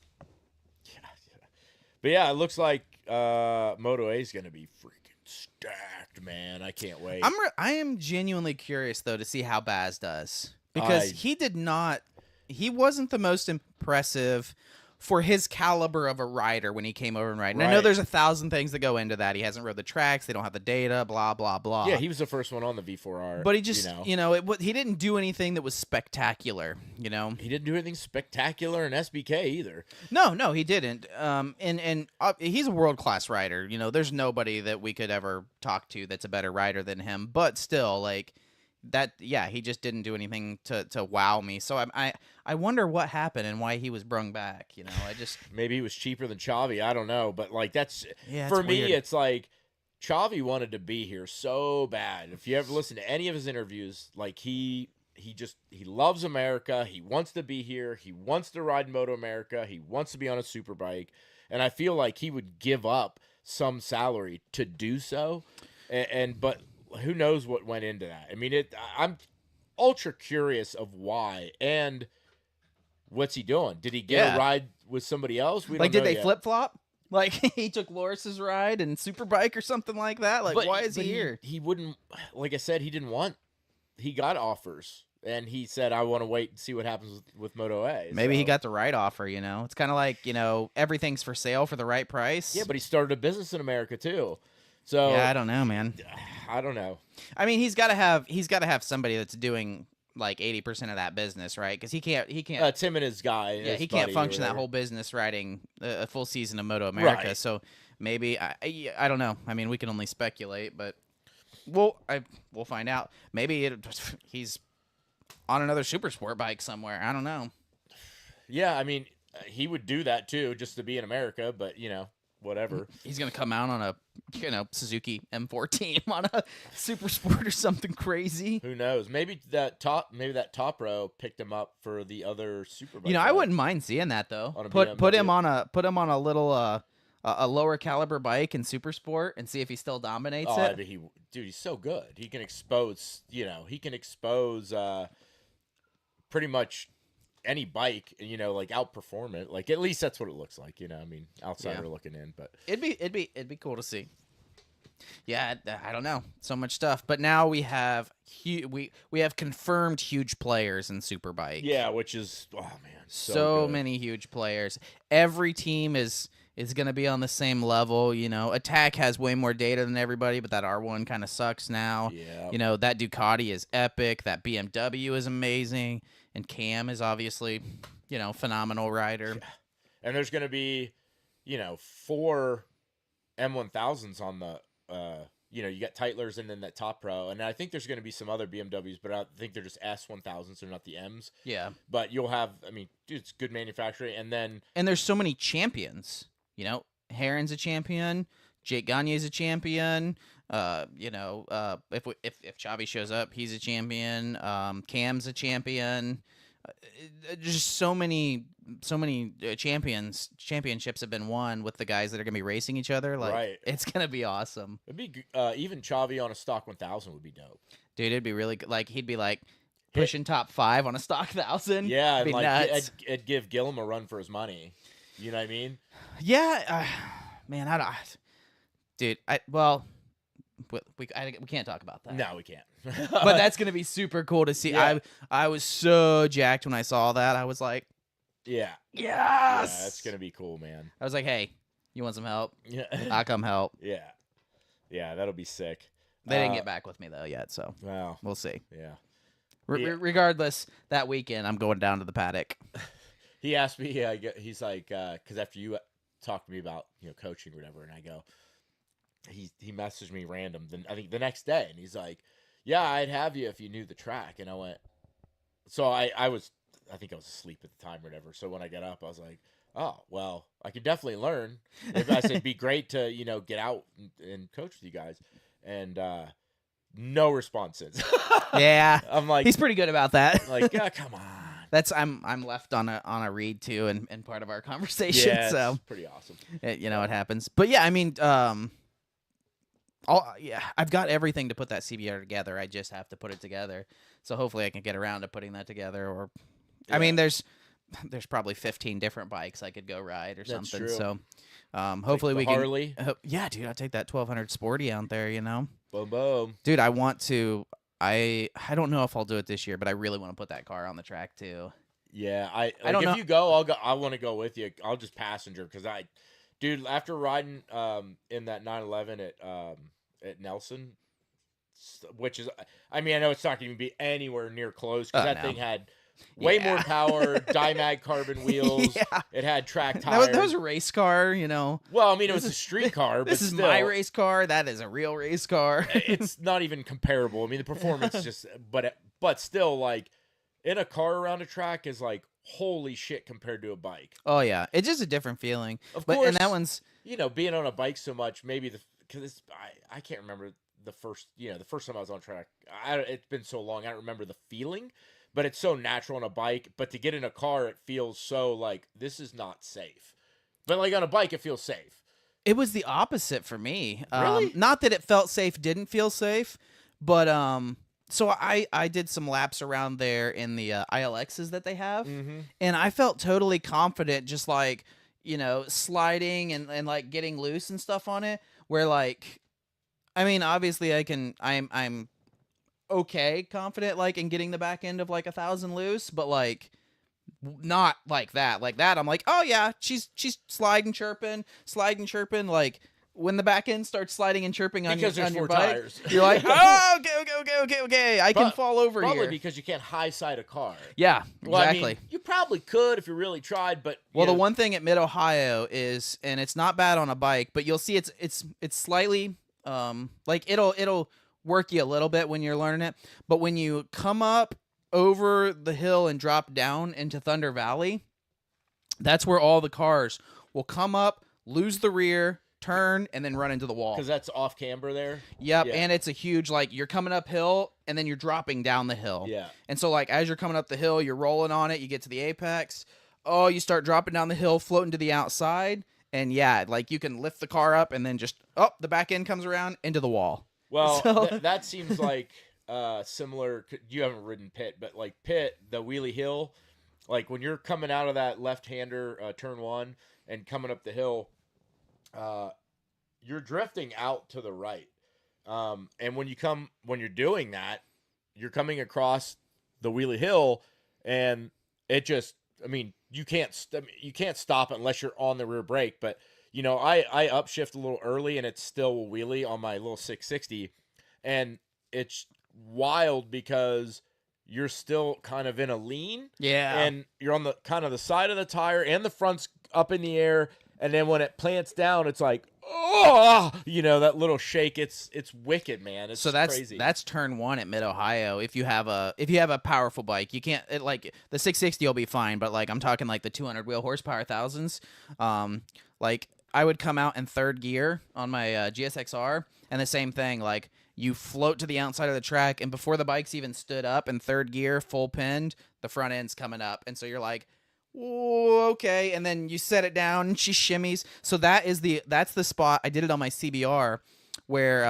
But, yeah, it looks like Moto A is going to be freaking stacked, man. I can't wait. I am genuinely curious though to see how Baz does because he wasn't the most impressive for his caliber of a rider when he came over and ride. And I know Right. there's 1,000 things that go into that. He hasn't rode the tracks. They don't have the data. Blah blah blah. Yeah, he was the first one on the V4R. But he just, you know. he didn't do anything that was spectacular. He didn't do anything spectacular in SBK either. No, he didn't. And he's a world class rider. There's nobody that we could ever talk to that's a better rider than him. But still, like that, yeah, he just didn't do anything to wow me. So I wonder what happened and why he was brung back. Maybe he was cheaper than Chavi. I don't know, but like that's Yeah, for it's me. weird. It's like Chavi wanted to be here so bad. If you ever listen to any of his interviews, like he loves America. He wants to be here. He wants to ride Moto America. He wants to be on a super bike, and I feel like he would give up some salary to do so. But who knows what went into that? I mean, I'm ultra curious of why and what's he doing? Did he get Yeah. a ride with somebody else? We Like, don't did know they yet. flip flop? Like he took Loris's ride and Superbike or something like that? Like, why is he here? He wouldn't. Like I said, he didn't want. He got offers. and he said, "I want to wait and see what happens with Moto A." Maybe he So- got the right offer. It's kind of like everything's for sale for the right price. Yeah, but he started a business in America too. So yeah, I don't know, man. I don't know. I mean, he's got to have somebody that's doing like 80% of that business, right? Because he can't. Tim and his guy. Yeah, his he can't buddy or function that whatever. whole business riding a full season of Moto America. Right. So maybe I don't know. I mean, we can only speculate, but we'll find out. Maybe he's on another super sport bike somewhere. I don't know. Yeah, I mean, he would do that too, just to be in America. But whatever. He's gonna come out on a Suzuki M14 on a super sport or something crazy. Who knows? Maybe that top row picked him up for the other super. I wouldn't mind seeing that though. On a Put him BMW. on a little a lower caliber bike in super sport and see if he still dominates Oh, it. but he's so good. He can expose. Pretty much any bike. Like outperform it. Like at least that's what it looks like. I mean, outsider looking in, but It'd be cool to see. Yeah, I don't know, so much stuff. But now we have we have confirmed huge players in Superbike. yeah, which is man, so good. many huge players. Every team is going to be on the same level. Attack has way more data than everybody, but that R1 kind of sucks now. Yeah. That Ducati is epic. That BMW is amazing, and Cam is obviously phenomenal rider. And there's going to be 4 M1000s on the you got Teitlers and then that top row, and I think there's going to be some other BMWs, but I think they're just S1000s, they're not the M's. Yeah. But you'll have, dude, it's good manufacturing, and there's so many champions. Heron's a champion, Jake Gagne's a champion. If Xavi shows up, he's a champion. Cam's a champion. Just so many championships have been won with the guys that are gonna be racing each other. Like, Right. It's gonna be awesome, it'd be even Xavi on a stock 1000 would be dope. dude. It'd be really good. Like, he'd be like pushing top 5 on a stock 1000. Yeah, It'd be and nuts. it'd give Gillum a run for his money. You know what I mean? Yeah, man. Dude. We can't talk about that. No, we can't. But that's gonna be super cool to see. Yeah. I was so jacked when I saw that. I was like, yeah, yes. yeah, that's gonna be cool, man. I was like, hey, you want some help? Yeah, I'll come help. yeah, that'll be sick. They didn't get back with me though yet, so Wow. we'll see. Yeah. Regardless, that weekend I'm going down to the paddock. He asked me. He's like, because after you talked to me about coaching or whatever, and I go, he messaged me random. Then I think the next day, and he's like, yeah, I'd have you if you knew the track. And I went, so I think I was asleep at the time or whatever. So when I got up, I was like, oh, well, I could definitely learn. Maybe I said, it'd be great to, get out and coach with you guys. And no responses. Yeah. I'm like, He's pretty good about that. like, come on. I'm left on a read too and part of our conversation. Yeah, So it's pretty awesome. it happens. But yeah, I mean, I've got everything to put that CBR together. I just have to put it together. So hopefully I can get around to putting that together. Or, Yeah. I mean, there's probably 15 different bikes I could go ride or That's something. true. So hopefully Like we the can. Harley. Yeah, dude, I'll take that 1200 Sporty out there. Boom, boom. Dude, I want to. I don't know if I'll do it this year, but I really want to put that car on the track too. Yeah, I don't know. If you go, I'll go. I want to go with you. I'll just passenger because dude, after riding in that 911 at Nelson, which is, I know it's not going to be anywhere near close because that no. thing had way Yeah. more power, Dimag carbon wheels. Yeah. It had track tires. That was a race car, Well, it was a street car, but This is still, my race car. That is a real race car. it's not even comparable. The performance just, but still, like in a car around a track is like holy shit compared to a bike. Oh yeah, it's just a different feeling. Of But course, and that one's being on a bike so much, maybe because I can't remember the first time I was on track. It's been so long, I don't remember the feeling, but it's so natural on a bike. But to get in a car, it feels so like this is not safe. But like on a bike, it feels safe. It was the opposite for me. Really? Not that it felt safe, didn't feel safe, but so I did some laps around there in the ILXs that they have, and I felt totally confident, just like sliding and like getting loose and stuff on it. Where like, obviously I'm okay confident like in getting the back end of like 1,000 loose, but like not like that. Like that, I'm like, oh yeah, she's sliding, chirping. Like when the back end starts sliding and chirping on because your, there's on your 4 bike, tires. you're like, oh, okay. I can fall over Probably here. because you can't high side a car. Yeah, Well, exactly. I mean, you probably could if you really tried, but Well, you the know, one thing at Mid Ohio is, and it's not bad on a bike, but you'll see it's slightly like it'll work you a little bit when you're learning it, but when you come up over the hill and drop down into Thunder Valley, that's where all the cars will come up, lose the rear, turn, and then run into the wall. because that's off camber there. Yep, Yeah. and it's a huge, like, you're coming uphill and then you're dropping down the hill. Yeah. And so, like, as you're coming up the hill, you're rolling on it, you get to the apex. Oh, you start dropping down the hill, floating to the outside. And yeah, like, you can lift the car up and then just, the back end comes around into the wall. Well, So- that seems like similar. You haven't ridden Pitt, but like Pitt, the Wheelie Hill, like when you're coming out of that left-hander turn 1 and coming up the hill, you're drifting out to the right. And when you're doing that, you're coming across the Wheelie Hill, and it just, I mean, you can't stop it unless you're on the rear brake. But you know, I upshift a little early, and it's still a wheelie on my little 660, and it's wild because you're still kind of in a lean, Yeah. and you're on the kind of the side of the tire, and the front's up in the air, and then when it plants down, it's like, oh, you know, that little shake. It's wicked, man. It's So that's crazy. that's turn 1 at Mid Ohio. If you have a powerful bike, you can't like the 660 will be fine, but like I'm talking like the 200 wheel horsepower thousands. Like I would come out in third gear on my GSXR, and the same thing. Like you float to the outside of the track, and before the bike's even stood up in third gear, full pinned, the front end's coming up, and so you're like, whoa, okay, and then you set it down and she shimmies. So that's the spot. I did it on my CBR where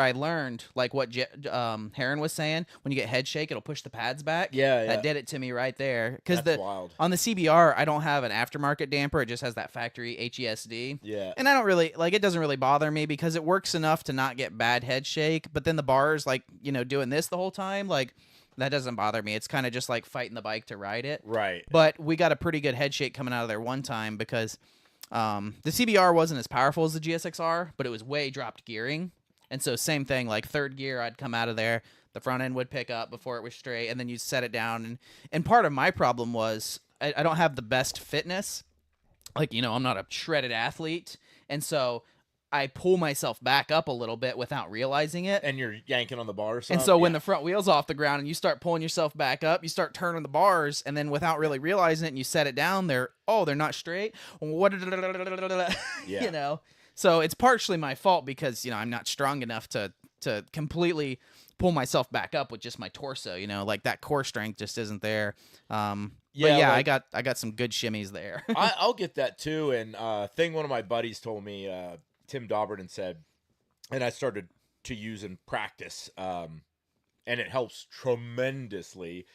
I learned like what Heron was saying. When you get head shake, it'll push the pads back. Yeah. That did it to me right there. Because That's wild. on the CBR, I don't have an aftermarket damper. It just has that factory HESD. Yeah. And I don't really like it. Doesn't really bother me because it works enough to not get bad head shake. But then the bars, like, you know, doing this the whole time, like that doesn't bother me. It's kind of just like fighting the bike to ride it. Right. But we got a pretty good head shake coming out of there one time because the CBR wasn't as powerful as the GSXR, but it was way dropped gearing. And so same thing, like third gear, I'd come out of there, the front end would pick up before it was straight, and then you'd set it down. And part of my problem was I don't have the best fitness. Like, you know, I'm not a shredded athlete. And so I pull myself back up a little bit without realizing it. And you're yanking on the bar or something. And so when the front wheel's off the ground and you start pulling yourself back up, you start turning the bars, and then without really realizing it, and you set it down, they're not straight. What? Yeah. You know. So it's partially my fault because, you know, I'm not strong enough to completely pull myself back up with just my torso. You know, like that core strength just isn't there. But yeah, like, I got some good shimmies there. I'll get that too. And thing one of my buddies told me, Tim Dauberton said, and I started to use and practice, and it helps tremendously.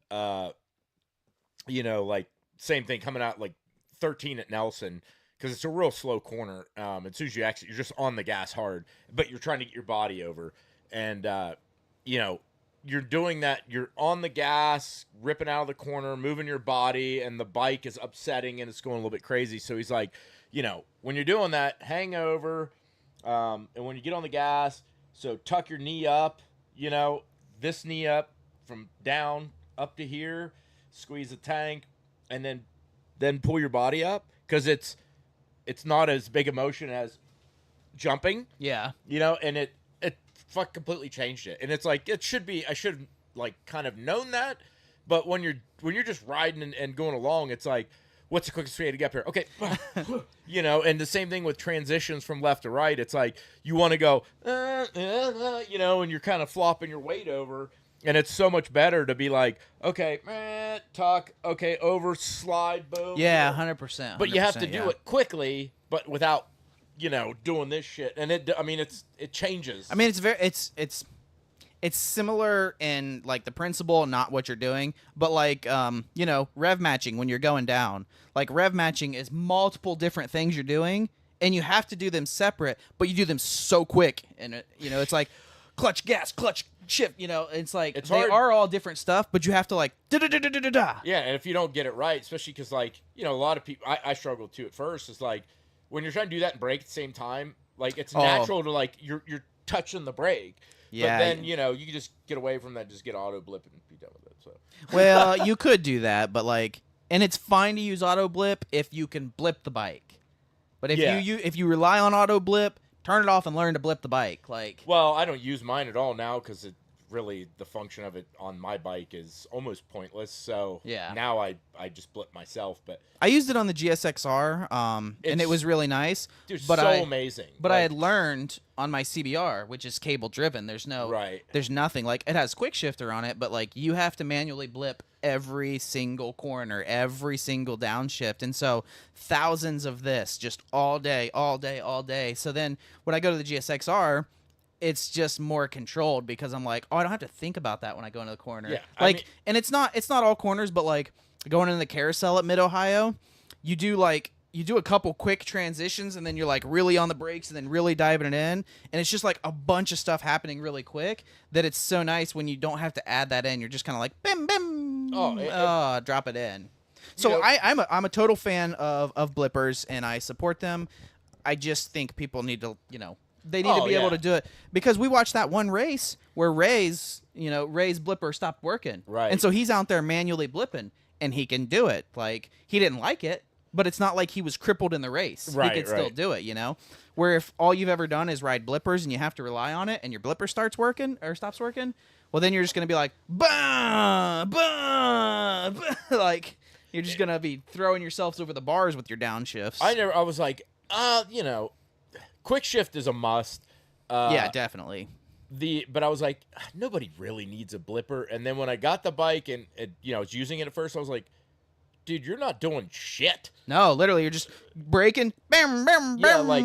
You know, like same thing coming out like 13 at Nelson, because it's a real slow corner. As soon as you're just on the gas hard, but you're trying to get your body over, and you know, you're doing that. You're on the gas, ripping out of the corner, moving your body, and the bike is upsetting and it's going a little bit crazy. So he's like, you know, when you're doing that, hang over, and when you get on the gas, so tuck your knee up, you know, this knee up from down up to here, squeeze the tank, and then pull your body up, because it's not as big a motion as jumping, Yeah. you know, and it completely changed it. And it's like, I should like kind of known that, but when you're just riding and going along, it's like, what's the quickest way to get up here? Okay. You know, and the same thing with transitions from left to right. It's like, you want to go, you know, and you're kind of flopping your weight over. And it's so much better to be like, okay, tuck, okay, over, slide, boom. Yeah, 100%. But you have to do yeah. it quickly, but without, you know, doing this shit. And it changes. I mean, it's similar in like the principle, not what you're doing, but like you know, rev matching when you're going down. Like rev matching is multiple different things you're doing, and you have to do them separate, but you do them so quick, and you know, it's like clutch, gas, clutch, shift. It's like It's they hard. are all different stuff, but you have to like da-da-da-da-da-da. Yeah, and if you don't get it right, especially because like a lot of people, I struggled too at first. Is like when you're trying to do that and brake at the same time, like it's natural to like you're touching the brake. Yeah. But then you can just get away from that, just get auto blip and be done with it. So Well, you could do that, but like, and it's fine to use auto blip if you can blip the bike. But if if you rely on auto blip, turn it off and learn to blip the bike. Like, well, I don't use mine at all now because it really the function of it on my bike is almost pointless. So Yeah. now I just blip myself. But I used it on the GSXR, and it It's- was really nice. dude, But so I- amazing. But I Like, had learned on my CBR, which is cable driven. There's nothing like it has quick shifter on it, but like you have to manually blip every single corner, every single downshift, and so thousands of this just all day, all day, all day. So then when I go to the GSXR, it's just more controlled because I'm like, oh, I don't have to think about that when I go into the corner. Yeah, like, and it's not all corners, but like going into the carousel at Mid Ohio, you do a couple quick transitions and then you're like really on the brakes and then really diving it in, and it's just like a bunch of stuff happening really quick that it's so nice when you don't have to add that in. You're just kind of like bim bim, drop it in. So I'm a total fan of blippers and I support them. I just think people need to they need to be able to do it because we watched that one race where Ray's blipper stopped working, Right. and so he's out there manually blipping and he can do it. Like he didn't like it, but it's not like he was crippled in the race. Right, he could still right. do it, Where if all you've ever done is ride blippers and you have to rely on it and your blipper starts working or stops working, well then you're just gonna be like bah, bah, bah. Like you're just gonna be throwing yourselves over the bars with your downshifts. I was like, quick shift is a must. Yeah, definitely. But I was like, nobody really needs a blipper. And then when I got the bike and I was using it at first, I was like, dude, you're not doing shit. No, literally, you're just braking. Bam, bam, Yeah, bam. like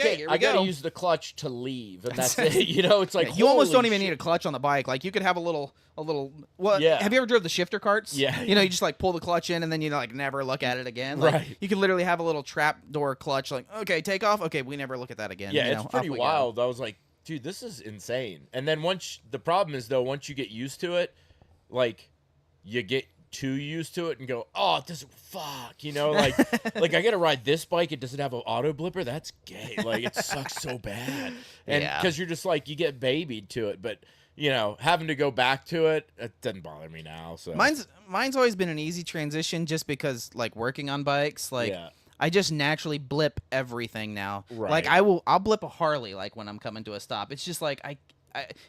okay, here we I gotta go. use the clutch to leave, and that's it. It's like You almost don't holy even need a shit. clutch on the bike. Like you could have a little. Well, Yeah. have you ever drove the shifter carts? Yeah. You just like pull the clutch in and then you like never look at it again. Like, Right. You could literally have a little trap door clutch. Like, okay, take off. Okay, we never look at that again. Yeah, you it's know, pretty off we go. wild. I was like, dude, this is insane. And then the problem is though, once you get used to it, like you get too used to it and go, oh, it doesn't like like I gotta ride this bike, it doesn't have an auto blipper, that's gay. Like it sucks so bad. And Yeah. because you're just like you get babied to it, but having to go back to it doesn't bother me now. So Mine's always been an easy transition just because like working on bikes, like Yeah. I just naturally blip everything now. Right. Like I'll blip a Harley like when I'm coming to a stop. It's just like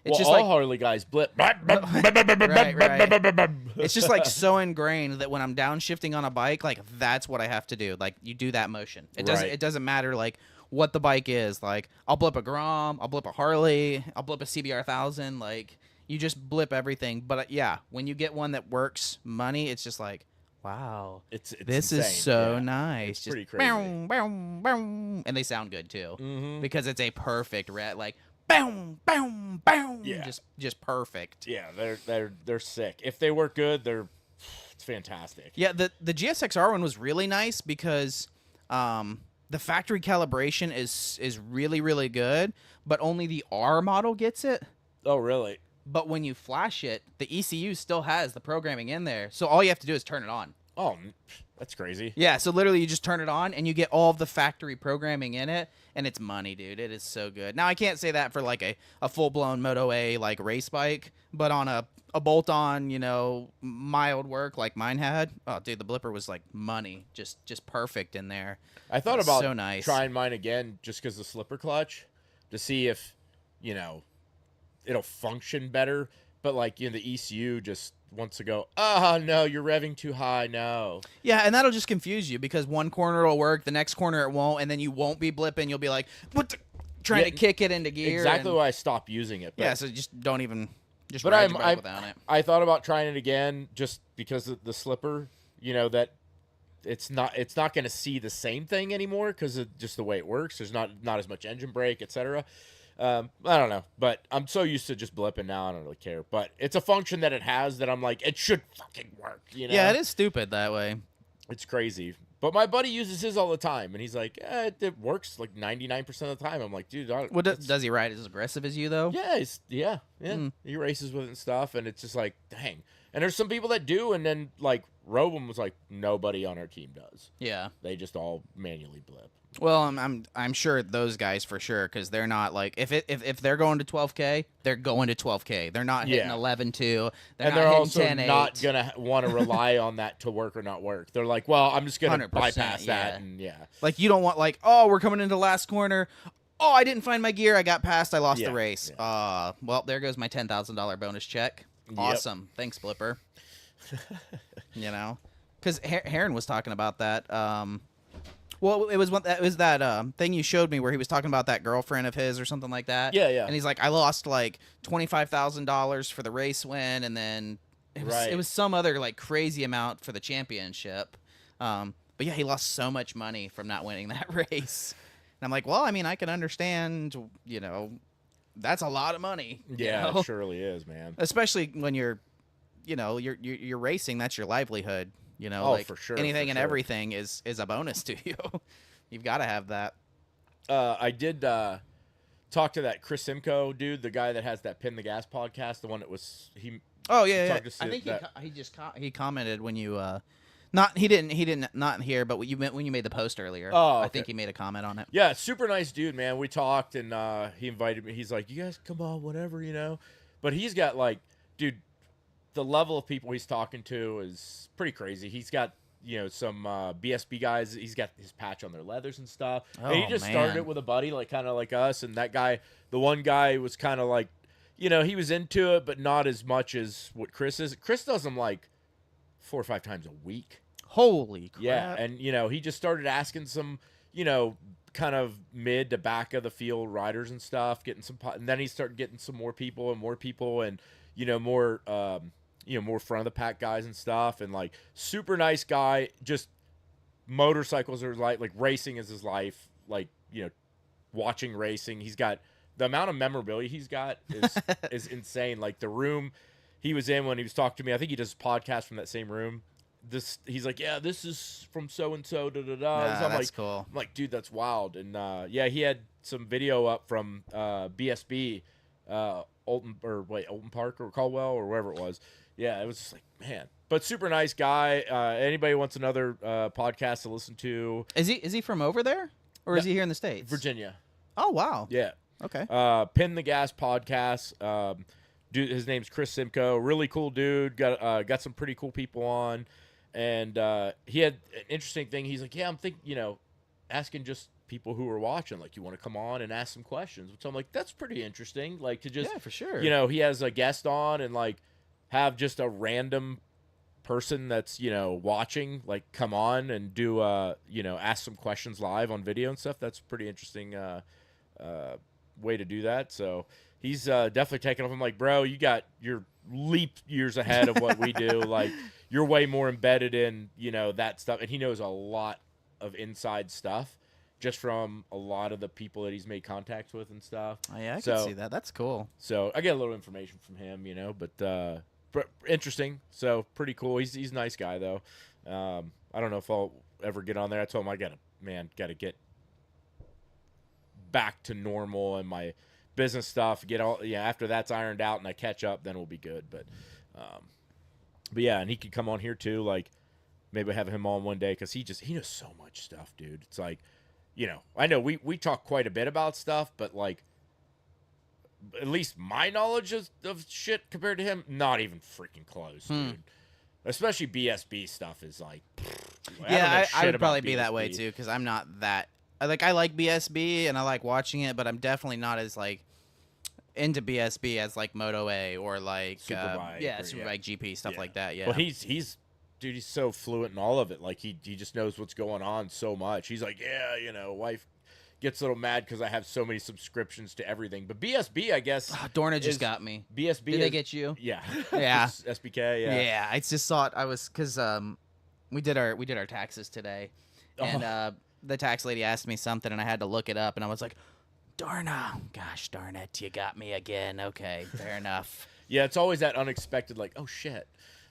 it's just all like Harley guys blip. right. It's just like so ingrained that when I'm downshifting on a bike, like that's what I have to do. Like you do that motion. Right. It doesn't matter like what the bike is. Like I'll blip a Grom, I'll blip a Harley, I'll blip a CBR 1000. Like you just blip everything. But yeah, when you get one that works money, it's just like wow, It's this insane. is so Yeah. nice. It's Just pretty crazy. bow, bow, bow. And they sound good too Mhm. because it's a perfect red like bow, bow, bow. Yeah. Just perfect. Yeah, they're sick. If they work good, it's fantastic. Yeah, the GSXR one was really nice because the factory calibration is really really good, but only the R model gets it. Oh, really? But when you flash it, the ECU still has the programming in there, so all you have to do is turn it on. Oh, that's crazy. Yeah, so literally you just turn it on and you get all of the factory programming in it, and it's money, dude. It is so good. Now I can't say that for like a full blown Moto A like race bike, but on a bolt on, mild work like mine had. Oh, dude, the blipper was like money, just perfect in there. I thought It's about so nice. trying mine again just because the slipper clutch to see if, it'll function better. But like, the ECU just wants to go, oh, no, you're revving too high. No. Yeah, and that'll just confuse you because one corner will work, the next corner it won't, and then you won't be blipping. You'll be like, what the? Trying Yeah, to kick it into gear. Exactly and- why I stopped using it. But, Yeah, so just don't even just but ride your bike without it. I thought about trying it again just because of the slipper, that it's not going to see the same thing anymore because of just the way it works. There's not as much engine brake, etc. I don't know, but I'm so used to just blipping now. I don't really care, but it's a function that it has that I'm like, it should fucking work. Yeah, it is stupid that way. It's crazy, But my buddy uses his all the time, and he's like, it works like 99% of the time. I'm like, dude, Does he ride as aggressive as you though? yeah. He races with it and stuff, and it's just like, dang. And there's some people that do, and then like Robin was like, nobody on our team does. Yeah. They just all manually blip. Well, I'm sure those guys for sure, because they're not like if they're going to 12K, they're going to 12K. They're not hitting 11.2. They're also not gonna want to rely on that to work or not work. They're like, well, I'm just gonna bypass that, and like you don't want like, oh, we're coming into last corner. Oh, I didn't find my gear. I got past. I lost the race. Yeah. Well, there goes my $10,000 bonus check. Awesome. Thanks, Blipper. You know, because Heron was talking about that. Well, it was that thing you showed me where he was talking about that girlfriend of his or something like that. Yeah. And he's like, I lost like $25,000 for the race win, and then it was some other like crazy amount for the championship. But yeah, he lost so much money from not winning that race. And I'm like, well, I mean, I can understand, you know, that's a lot of money. Yeah, you know? it surely is, man. Especially when you're racing, that's your livelihood. You know, like for sure, anything and everything is a bonus to you. You've got to have that. I did talk to that Chris Simcoe dude, the guy that has that Pin the Gas podcast, the one that was he. Oh yeah. I think he commented when you he didn't hear, but when you made the post earlier. Oh, okay. I think he made a comment on it. Yeah, super nice dude, man. We talked and he invited me. He's like, you guys come on, whatever, you know. But he's got like, dude, the level of people he's talking to is pretty crazy. He's got, you know, some BSB guys. He's got his patch on their leathers and stuff. Oh, and he just started it with a buddy, like kind of like us. And that guy, the one guy was kind of like, you know, he was into it, but not as much as what Chris is. Chris does them like 4 or 5 times a week. Holy crap. Yeah, and, you know, he just started asking some, you know, kind of mid to back of the field riders and stuff, and then he started getting some more people, and, you know, more front of the pack guys and stuff, and like super nice guy. Just motorcycles are like racing is his life. Like, you know, watching racing. He's got the amount of memorabilia he's got is insane. Like the room he was in when he was talking to me, I think he does a podcast from that same room. He's like, yeah, this is from so and so. Da da da. Nah, that's cool. I'm like, dude, that's wild. And yeah, he had some video up from BSB, Alton Park or Caldwell or wherever it was. Yeah, it was just like, man, but super nice guy. Anybody wants another podcast to listen to? Is he from over there, or is he here in the States? Virginia. Oh wow. Yeah. Okay. Pin the Gas podcast. Dude, his name's Chris Simcoe. Really cool dude. Got some pretty cool people on. And he had an interesting thing. He's like, yeah, I'm thinking, you know, asking just people who are watching, like, you want to come on and ask some questions. Which I'm like, that's pretty interesting. Like, to just, yeah, for sure. You know, he has a guest on and, like, have just a random person that's, you know, watching, like, come on and do, you know, ask some questions live on video and stuff. That's pretty interesting way to do that. So he's definitely taking off. I'm like, bro, you're leap years ahead of what we do. Like, you're way more embedded in, you know, that stuff. And he knows a lot of inside stuff just from a lot of the people that he's made contacts with and stuff. Oh, yeah, I can see that. That's cool. So I get a little information from him, you know, but interesting. So pretty cool. He's a nice guy, though. I don't know if I'll ever get on there. I told him I got to get back to normal and my business stuff. After that's ironed out and I catch up, then we'll be good. But yeah, and he could come on here too. Like, maybe have him on one day because he knows so much stuff, dude. It's like, you know, I know we talk quite a bit about stuff, but like, at least my knowledge of shit compared to him, not even freaking close, dude. Especially BSB stuff is like, I would probably be that way too because I'm not that. I like BSB and I like watching it, but I'm definitely not as like into BSB as like Moto A or like Superbike, Superbike GP stuff like that. Yeah. Well, he's so fluent in all of it. Like he just knows what's going on so much. He's like, yeah, you know, wife gets a little mad because I have so many subscriptions to everything. But BSB, I guess, Dorna just got me. BSB. Did they get you? Yeah. Yeah. SBK. Yeah. Yeah. I just thought I was because we did our taxes today, and the tax lady asked me something, and I had to look it up, and I was like, Dorna, gosh darn it, you got me again. Okay, fair enough. Yeah, it's always that unexpected, like, oh shit.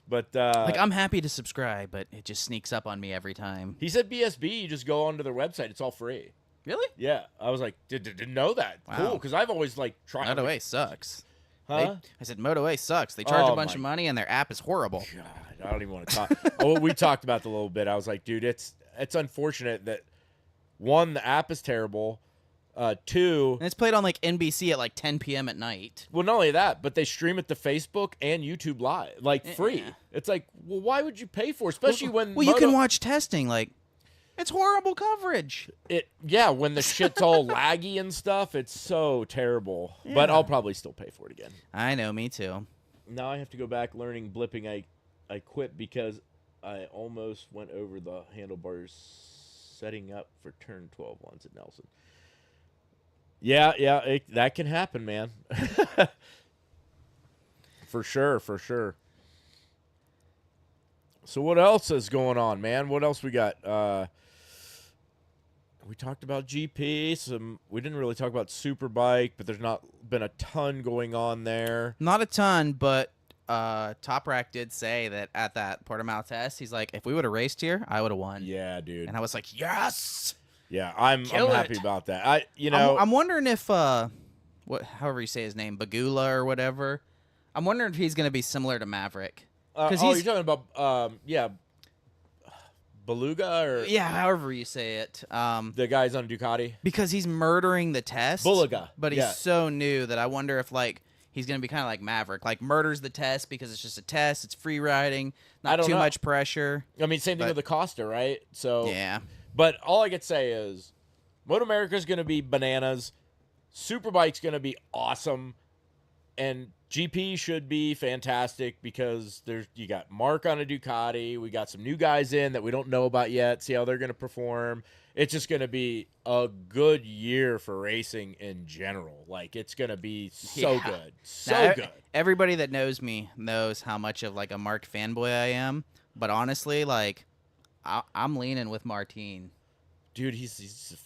But Like, I'm happy to subscribe, but it just sneaks up on me every time. he said BSB, you just go onto their website. It's all free. Really? Yeah. I was like, didn't know that. Wow. Cool, because I've always, like, tried. Moto A sucks. Huh? I said Moto A sucks. They charge Oh, a bunch of money, and their app is horrible. God, I don't even want to talk. Oh, we talked about it a little bit. I was like, dude, it's unfortunate that, one, the app is terrible. Two, And it's played on like NBC at like 10 p.m. at night. well, not only that, but they stream it to Facebook and YouTube Live, like free. Yeah. It's like, well, why would you pay for it? Especially when Well, you can watch testing. Like, it's horrible coverage. when the shit's all laggy and stuff, it's so terrible. But Yeah. I'll probably still pay for it again. I know, me too. Now I have to go back learning blipping. I quit because I almost went over the handlebars setting up for turn 12 once at Nelson. Yeah, that can happen, man. For sure. So what else is going on, man? What else we got? We talked about GP. We didn't really talk about Superbike, but there's not been a ton going on there. Not a ton, but Top Rack did say that at that Portimao test, he's like, if we would have raced here, I would have won. Yeah, dude. And I was like, yes. Yeah, I'm Kill happy it. about that. I'm wondering if however you say his name, Bagula or whatever. I'm wondering if he's going to be similar to Maverick. you're talking about Beluga or Yeah, however you say it. the guys on Ducati. Because he's murdering the test. Beluga, But he's yeah. so new that I wonder if like he's going to be kind of like Maverick, like murders the test because it's just a test, it's free riding, I not don't too know. much pressure. I mean, same thing But- with Acosta, right? So Yeah. But all I could say is, Moto America is going to be bananas. Superbike's going to be awesome, and GP should be fantastic because you got Mark on a Ducati. We got some new guys in that we don't know about yet. See how they're going to perform. It's just going to be a good year for racing in general. Like, it's going to be so Yeah. good, so Now, good. Everybody that knows me knows how much of like a Mark fanboy I am. But honestly, like, I'm leaning with Martine. Dude, he's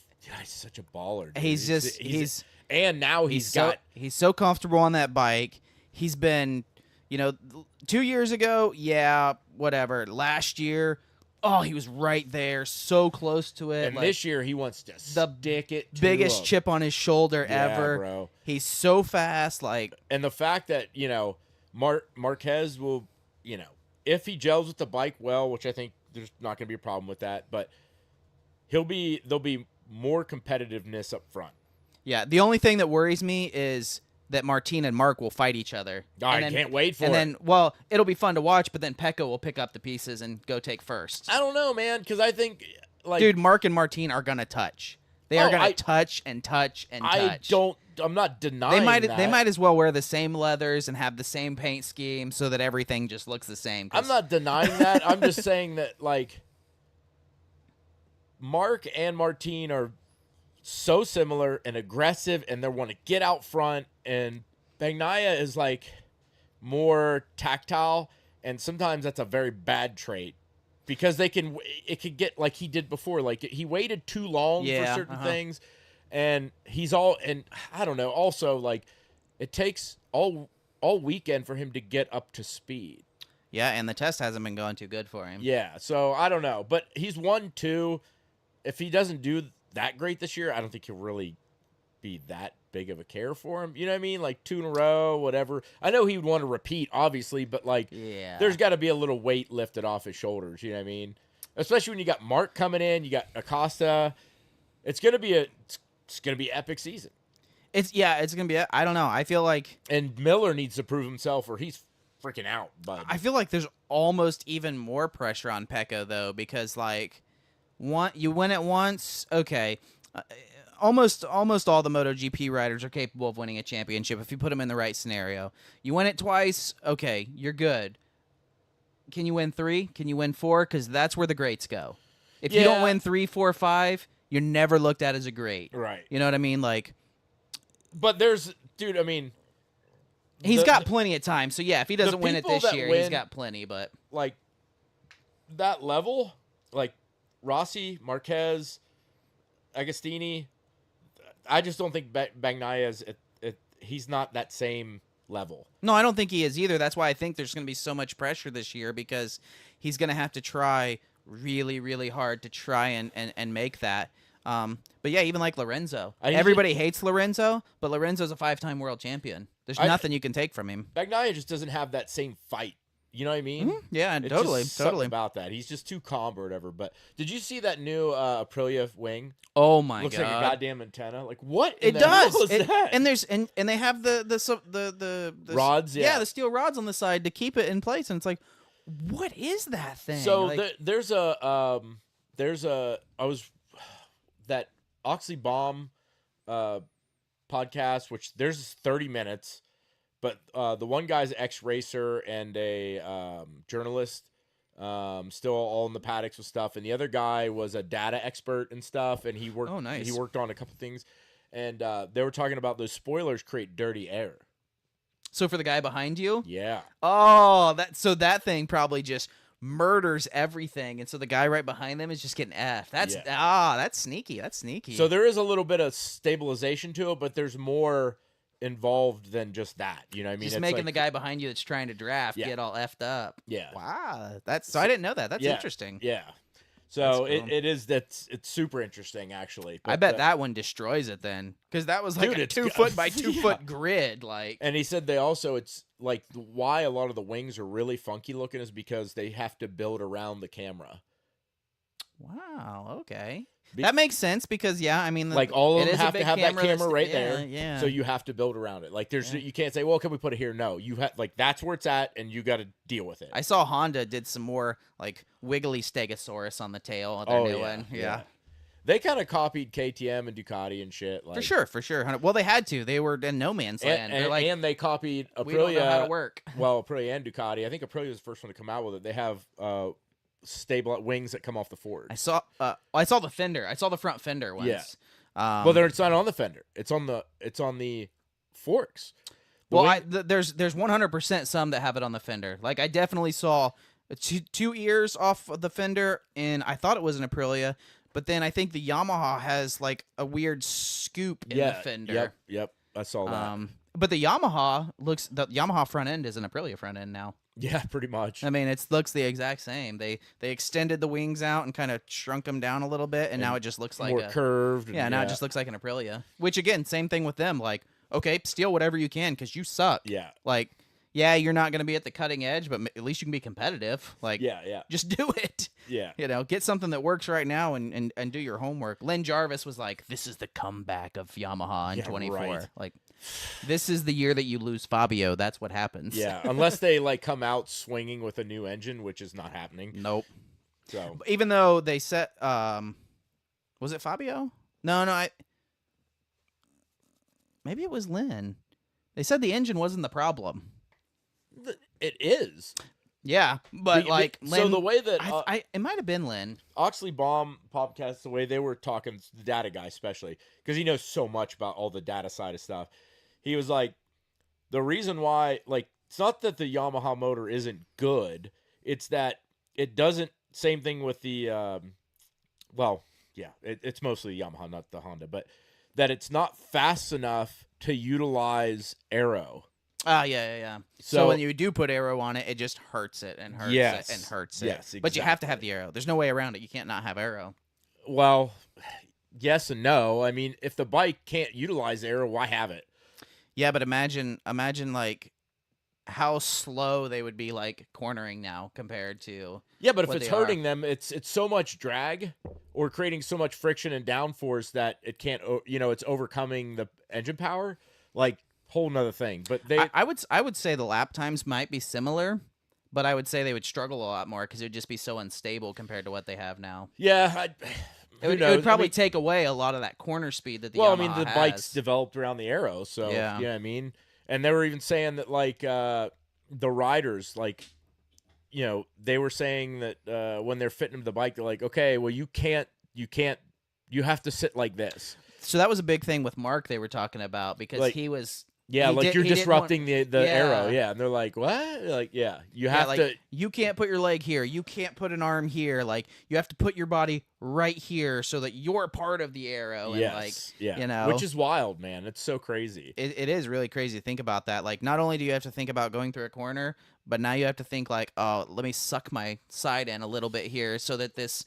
such a baller. Dude. He's and now he's got he's so comfortable on that bike. He's been, 2 years ago, yeah, whatever. Last year, he was right there, so close to it. and like, this year he wants to stick it to biggest him. chip on his shoulder Yeah, ever. bro. He's so fast, like And the fact that, Marquez will, if he gels with the bike well, which I think there's not going to be a problem with that, but there'll be more competitiveness up front. yeah. The only thing that worries me is that Martine and Mark will fight each other. I can't wait for and it. then, well, it'll be fun to watch, but then Pecco will pick up the pieces and go take first. I don't know, man, because I think, like, Dude, Mark and Martine are gonna touch. They are Oh, gonna I- touch and touch and touch. I'm not denying that. They might as well wear the same leathers and have the same paint scheme so that everything just looks the same. 'cause- I'm not denying that. I'm just saying that, like, Mark and Martine are so similar and aggressive, and they want to get out front. And Bagnaia is like more tactile, and sometimes that's a very bad trait because it could get like he did before. Like, he waited too long for Yeah, certain things, and and I don't know. Also, like, it takes all weekend for him to get up to speed. Yeah, and the test hasn't been going too good for him. Yeah, so I don't know, but he's 1-2. If he doesn't do that great this year, I don't think he'll really be that big of a care for him. You know what I mean? Like 2 in a row, whatever. I know he would want to repeat, obviously, but like, Yeah. there's got to be a little weight lifted off his shoulders. You know what I mean? Especially when you got Mark coming in, you got Acosta. It's gonna be epic season. It's gonna be. I don't know. I feel like And Miller needs to prove himself, or he's freaking out. Bud. there's almost even more pressure on Pecco though, because like, you win it once, okay. Almost all the MotoGP riders are capable of winning a championship if you put them in the right scenario. You win it twice, okay, you're good. Can you win 3? Can you win 4? Because that's where the greats go. If you don't Yeah. win 3, 4, 5, you're never looked at as a great. Right. You know what I mean? Like, But dude, I mean, he's The- got plenty of time. So yeah, if he doesn't win it people this that year, he's win- got plenty. But like that level, like Rossi, Marquez, Agostini, I just don't think Bagnaia is. He's not that same level. No, I don't think he is either. That's why I think there's going to be so much pressure this year because he's going to have to try really, really hard to try and make that. But yeah, even like Lorenzo. Everybody hates Lorenzo, but Lorenzo's a 5-time world champion. There's nothing you can take from him. Bagnaia just doesn't have that same fight. You know what I mean? Mm-hmm. Yeah, it's totally. Just something about that. He's just too calm or whatever. But did you see that new Aprilia wing? Oh my Looks god! Looks like a goddamn antenna. Like what? It does. That? And there's and they have the rods. Yeah, the steel rods on the side to keep it in place. And it's like, what is that thing? So like, there's that Oxley Bomb podcast, which there's 30 minutes. But the one guy's ex-racer and a journalist, still all in the paddocks with stuff, and the other guy was a data expert and stuff, and he worked. Oh, nice. He worked on a couple things, and they were talking about those spoilers create dirty air. So for the guy behind you, yeah. Oh, that thing probably just murders everything, and so the guy right behind them is just getting F. That's sneaky. That's sneaky. So there is a little bit of stabilization to it, but there's more involved than just that, you know what I mean? Just it's making like, the guy behind you that's trying to draft get all effed up. Yeah. Wow. So I didn't know that. That's interesting. Yeah. So cool. it's super interesting actually. But I bet that one destroys it then, because that was like a 2 foot by 2 foot grid. Like, and he said it's like why a lot of the wings are really funky looking is because they have to build around the camera. Wow. Okay. That makes sense because I mean, like all of them have to have that camera right there. there. Yeah. So you have to build around it. Like you can't say, well, can we put it here? No, you have that's where it's at, and you got to deal with it. I saw Honda did some more like wiggly Stegosaurus on the tail of their new one. Yeah. They kind of copied KTM and Ducati and shit. Like, for sure. Well, they had to. They were in no man's land. And they copied Aprilia. We don't know how to work. Well, Aprilia and Ducati. I think Aprilia was the first one to come out with it. They have stable wings that come off the Ford. I saw the fender. I saw the front fender once. Yeah. Well, it's not on the fender. It's on the forks. There's 100% some that have it on the fender. Like I definitely saw two ears off of the fender, and I thought it was an Aprilia, but then I think the Yamaha has like a weird scoop in the fender. Yep. I saw that. But the Yamaha front end is an Aprilia front end now. Yeah, pretty much. I mean, it looks the exact same. They extended the wings out and kind of shrunk them down a little bit, and now it just looks like more curved. Yeah, now it just looks like an Aprilia. Which again, same thing with them. Like, okay, steal whatever you can because you suck. Yeah. Like, yeah, you're not going to be at the cutting edge, but at least you can be competitive. Like, yeah. Just do it. Yeah. Get something that works right now and do your homework. Len Jarvis was like, "This is the comeback of Yamaha in 24." Right. Like, this is the year that you lose Fabio. That's what happens. Yeah, unless they like come out swinging with a new engine, which is not happening. Nope. So even though they set, was it Fabio? No, maybe it was Lynn. They said the engine wasn't the problem. It is. Yeah, but Lynn, so the way that it might have been Lynn. Oxley Bomb podcast, the way they were talking, the data guy especially, because he knows so much about all the data side of stuff. He was like, the reason why, like, it's not that the Yamaha motor isn't good, it's that it doesn't. Same thing with the, it's mostly Yamaha, not the Honda, but that it's not fast enough to utilize aero. Yeah. So when you do put aero on it, it just hurts it and hurts it and hurts it. Yes, exactly. But you have to have the aero. There's no way around it. You can't not have aero. Well, yes and no. I mean, if the bike can't utilize aero, why have it? Yeah, but imagine like how slow they would be like cornering now compared to but if it's hurting them, it's so much drag or creating so much friction and downforce that it can't. It's overcoming the engine power. Like. Whole nother thing, but I would say the lap times might be similar, but I would say they would struggle a lot more because it would just be so unstable compared to what they have now. Yeah, it would probably take away a lot of that corner speed that the Yamaha the has. bike's developed around the aero, so yeah. You know what I mean. And they were even saying that like the riders, like they were saying that when they're fitting them the bike, they're like, okay, well you have to sit like this. So that was a big thing with Mark they were talking about because like, he was Yeah, like you're he didn't want- disrupting the arrow. Yeah, and they're like, what? Like, yeah, you Yeah, have like, to. you can't put your leg here. You can't put an arm here. Like, you have to put your body right here so that you're part of the arrow. And, like, Yes, yeah, you know, which is wild, man. It's so crazy. it is really crazy to think about that. Like, not only do you have to think about going through a corner, but now you have to think like, oh, let me suck my side in a little bit here so that this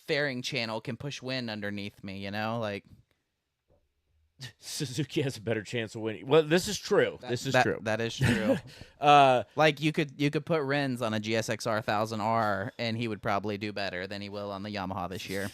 fairing channel can push wind underneath me. You know, like. Suzuki has a better chance of winning. Well, this is true. This is true. That is true. Like you could put Renz on a GSXR 1000R and he would probably do better than he will on the Yamaha this year.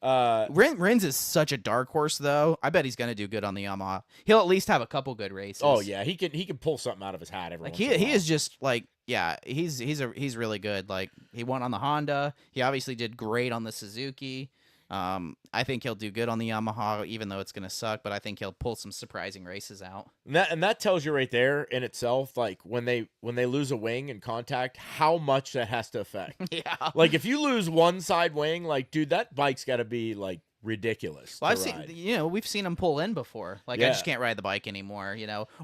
Renz is such a dark horse though. I bet he's gonna do good on the Yamaha. He'll at least have a couple good races. Oh yeah, he can pull something out of his hat every Like once in a he while. is just like, yeah, he's really good. Like he won on the Honda. He obviously did great on the Suzuki. I think he'll do good on the Yamaha, even though it's gonna suck. But I think he'll pull some surprising races out. And that tells you right there in itself, like when they lose a wing in contact, how much that has to affect. Yeah. Like if you lose one side wing, like dude, that bike's got to be like ridiculous. Well, to I've ride. seen, we've seen them pull in before. Like, I Yeah. just can't ride the bike anymore,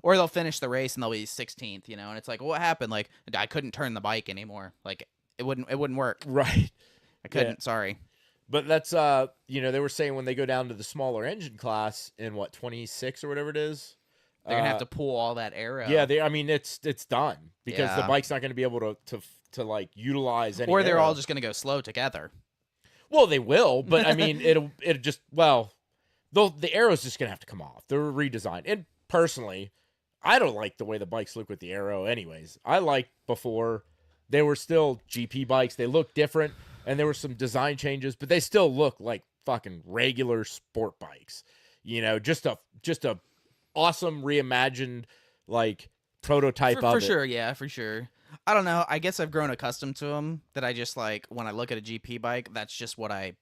or they'll finish the race and they'll be 16th, and it's like, well, what happened? Like, I couldn't turn the bike anymore. Like, it wouldn't work. Right. I couldn't. Sorry. But that's they were saying when they go down to the smaller engine class in 26 or whatever it is, They're gonna have to pull all that arrow. Yeah, I mean it's done because the Yeah. bike's not going to be able to like utilize any. Or they're arrow. all just gonna go slow together. Well, they will, but I mean it'll just the arrow's just going to have to come off. They're redesigned. And personally, I don't like the way the bikes look with the arrow. Anyways, I liked before they were still GP bikes. They look different. And there were some design changes, but they still look like fucking regular sport bikes. Just a awesome reimagined like prototype of for it. sure. Yeah, for sure. I don't know. I guess I've grown accustomed to them. That I just like when I look at a GP bike, that's just what I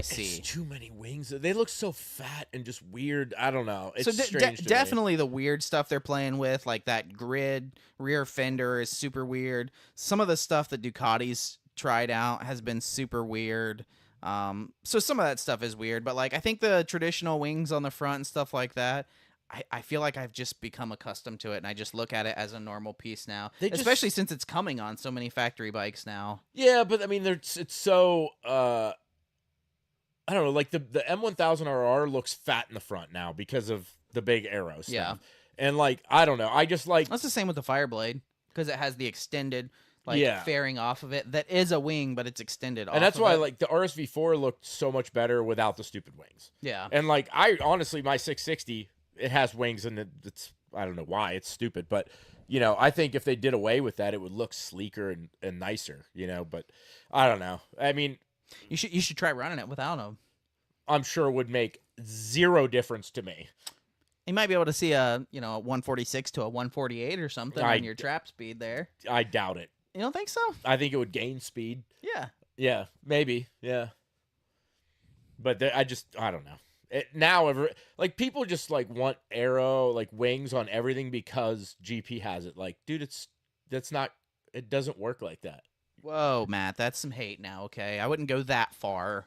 see. It's too many wings. They look so fat and just weird. I don't know. It's So strange. to me. definitely the weird stuff they're playing with, like that grid rear fender, is super weird. Some of the stuff that Ducati's tried out has been super weird. So some of that stuff is weird, but like I think the traditional wings on the front and stuff like that, I feel like I've just become accustomed to it, and I just look at it as a normal piece now. Especially since it's coming on so many factory bikes now. Yeah, but I mean, it's so I don't know. Like the M1000RR looks fat in the front now because of the big arrow stuff. Yeah. And like I don't know. I just like That's the same with the Fireblade because it has the extended Yeah. fairing off of it. That is a wing, but it's extended off. And that's of why it. like the RSV4 looked so much better without the stupid wings. Yeah. And like I honestly, my 660, it has wings and it's I don't know why it's stupid, but I think if they did away with that, it would look sleeker and nicer. But I don't know. I mean, You should try running it without them. I'm sure it would make zero difference to me. You might be able to see a 146 to a 148 or something on your trap speed there. I doubt it. You don't think so? I think it would gain speed. Yeah. Yeah, maybe. Yeah. But I don't know. Like people just like want arrow like wings on everything because GP has it. Like, dude, it doesn't work like that. Whoa, Matt, that's some hate now. Okay, I wouldn't go that far.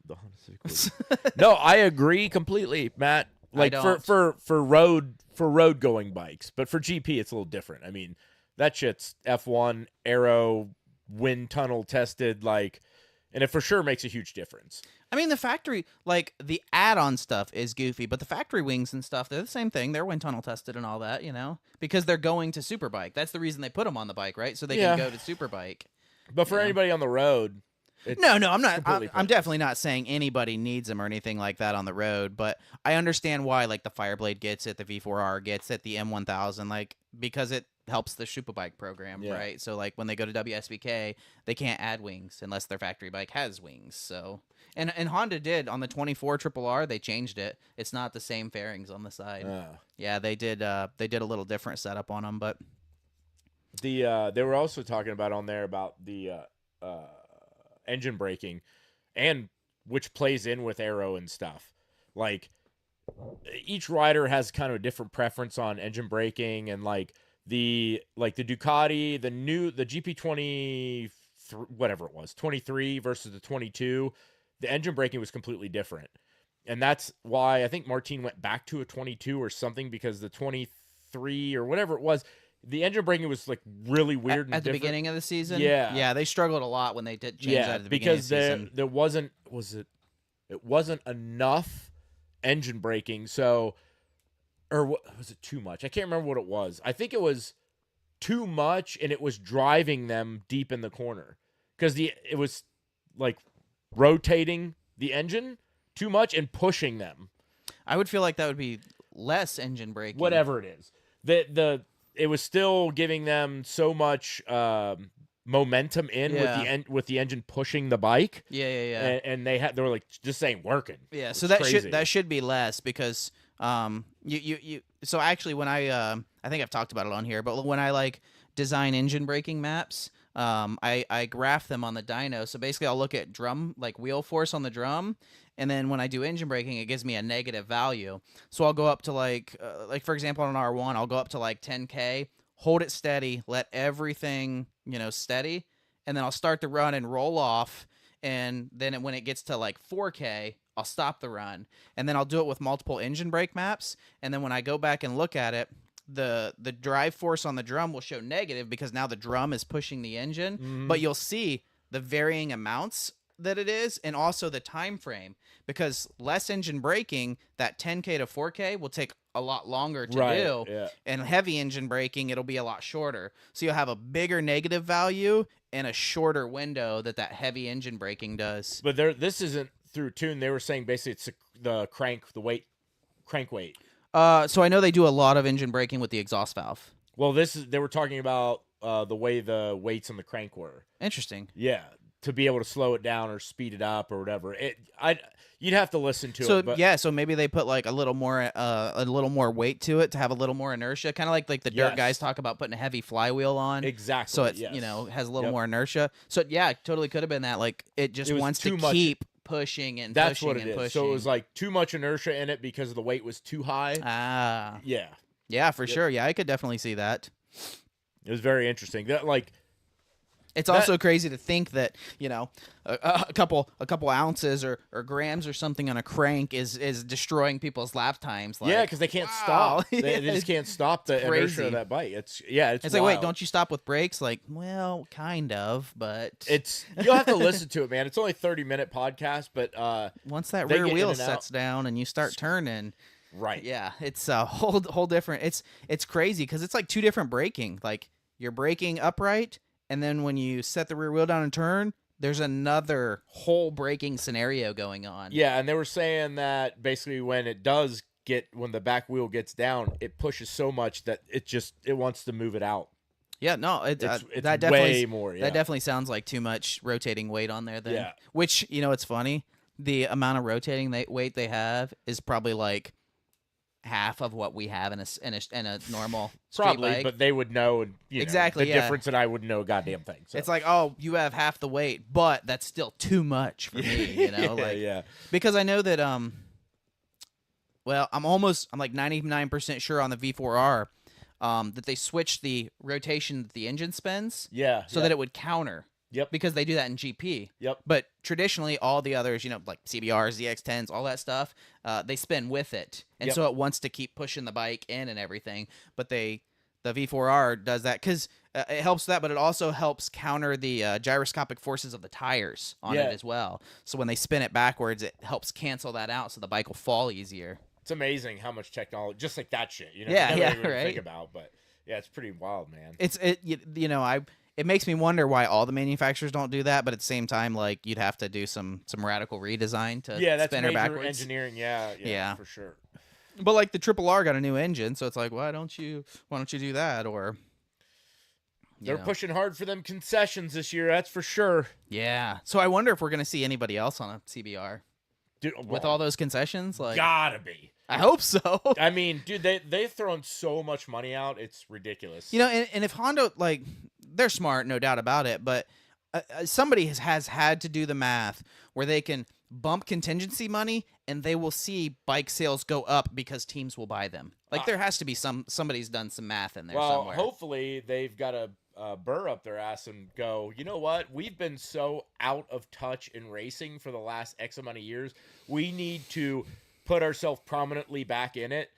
The Honda Civic. No, I agree completely, Matt. Like don't. for road going bikes, but for GP it's a little different. I mean, that shit's F1 aero wind tunnel tested, like, and it for sure makes a huge difference. I mean, the factory, like, the add-on stuff is goofy, but the factory wings and stuff, they're the same thing. They're wind tunnel tested and all that, because they're going to Superbike. That's the reason they put them on the bike, right? So they can go to Superbike. But for anybody on the road, No, I'm not. completely I'm definitely not saying anybody needs them or anything like that on the road, but I understand why, like, the Fireblade gets it, the V4R gets it, the M1000, like, because it helps the Superbike program, right? So, like, when they go to WSBK, they can't add wings unless their factory bike has wings, so... And Honda did on the 24 RRR. They changed it. It's not the same fairings on the side. Yeah, they did. They did a little different setup on them, but they were also talking about on there about the engine braking, and which plays in with aero and stuff. Like each rider has kind of a different preference on engine braking, and like the Ducati, the GP20 whatever it was 23 versus the 22. The engine braking was completely different. And that's why I think Martin went back to a 22 or something, because the 3 or whatever it was. The engine braking was like really weird at the different. beginning of the season. Yeah. They struggled a lot when they did change that at the beginning of because the season. there wasn't enough engine braking, so was it too much? I can't remember what it was. I think it was too much, and it was driving them deep in the corner because it was like rotating the engine too much and pushing them. I would feel like that would be less engine braking. Whatever it is, it was still giving them so much momentum with the engine pushing the bike. Yeah. And they were like, this ain't working. Yeah, It's so that crazy. should be less because you so actually when I think I've talked about it on here, but when I like design engine braking maps, I graph them on the dyno. So basically I'll look at drum, like wheel force on the drum, and then when I do engine braking, it gives me a negative value. So I'll go up to like for example on an R1, I'll go up to like 10K, hold it steady, let everything, steady, and then I'll start the run and roll off, and then when it gets to like 4K, I'll stop the run, and then I'll do it with multiple engine brake maps, and then when I go back and look at it, the drive force on the drum will show negative because now the drum is pushing the engine, but you'll see the varying amounts that it is and also the time frame, because less engine braking, that 10K to 4K will take a lot longer to do, and heavy engine braking, it'll be a lot shorter, so you'll have a bigger negative value and a shorter window that heavy engine braking does. But this isn't through tune. They were saying basically it's the crank weight. So I know they do a lot of engine braking with the exhaust valve. Well, they were talking about the way the weights on the crank were. Interesting. Yeah, to be able to slow it down or speed it up or whatever. You'd have to listen to so, it. But so maybe they put like a little more weight to it to have a little more inertia, kind of like the dirt guys talk about putting a heavy flywheel on. Exactly. So it has a little more inertia. So yeah, it totally could have been that. Like it wants to keep pushing and that's pushing what it and is. pushing. So it was like too much inertia in it because the weight was too high. Yeah, for sure. Yeah, I could definitely see that. It was very interesting. It's also crazy to think that a couple ounces or grams or something on a crank is destroying people's lap times. Like, because they can't stop. They just can't stop the inertia of that bike. It's like, wait, don't you stop with brakes? Like, well, kind of, but you'll have to listen to it, man. It's only 30-minute podcast, but once that rear wheel sets down and you start turning. Right. Yeah, it's a whole different. It's crazy because it's like two different braking. Like you're braking upright, and then when you set the rear wheel down and turn, there's another whole braking scenario going on. Yeah, and they were saying that basically when the back wheel gets down, it pushes so much that it wants to move it out. Yeah, no, it's that definitely way more. Yeah. That definitely sounds like too much rotating weight on there. Then, yeah. Which it's funny. The amount of rotating weight they have is probably like half of what we have in a normal street probably bike. But they would know exactly the difference, and I wouldn't know a goddamn thing. So. It's like, oh, you have half the weight, but that's still too much for me, yeah. Because I know that I'm like 99% sure on the V4R that they switched the rotation that the engine spins so that it would counter. Yep. Because they do that in GP. Yep. But traditionally, all the others, like CBRs, ZX10s, all that stuff, they spin with it. And so it wants to keep pushing the bike in and everything. But the V4R does that because it helps that, but it also helps counter the gyroscopic forces of the tires on it as well. So when they spin it backwards, it helps cancel that out so the bike will fall easier. It's amazing how much technology, just like that shit, Yeah, never even right. think about, but yeah, it's pretty wild, man. It makes me wonder why all the manufacturers don't do that, but at the same time, like you'd have to do some radical redesign to that's spin her major backwards. Engineering, yeah, for sure. But like the Triple R got a new engine, so it's like, why don't you do that? Or they're pushing hard for them concessions this year, that's for sure. Yeah. So I wonder if we're gonna see anybody else on a CBR with all those concessions. Like, gotta be. I hope so. I mean, dude, they've thrown so much money out, it's ridiculous. And if Honda, like, they're smart, no doubt about it, but somebody has had to do the math where they can bump contingency money and they will see bike sales go up because teams will buy them. Like, there has to be somebody's done some math in there somewhere. Well, hopefully they've got a burr up their ass and go, you know what? We've been so out of touch in racing for the last X amount of years. We need to put ourselves prominently back in it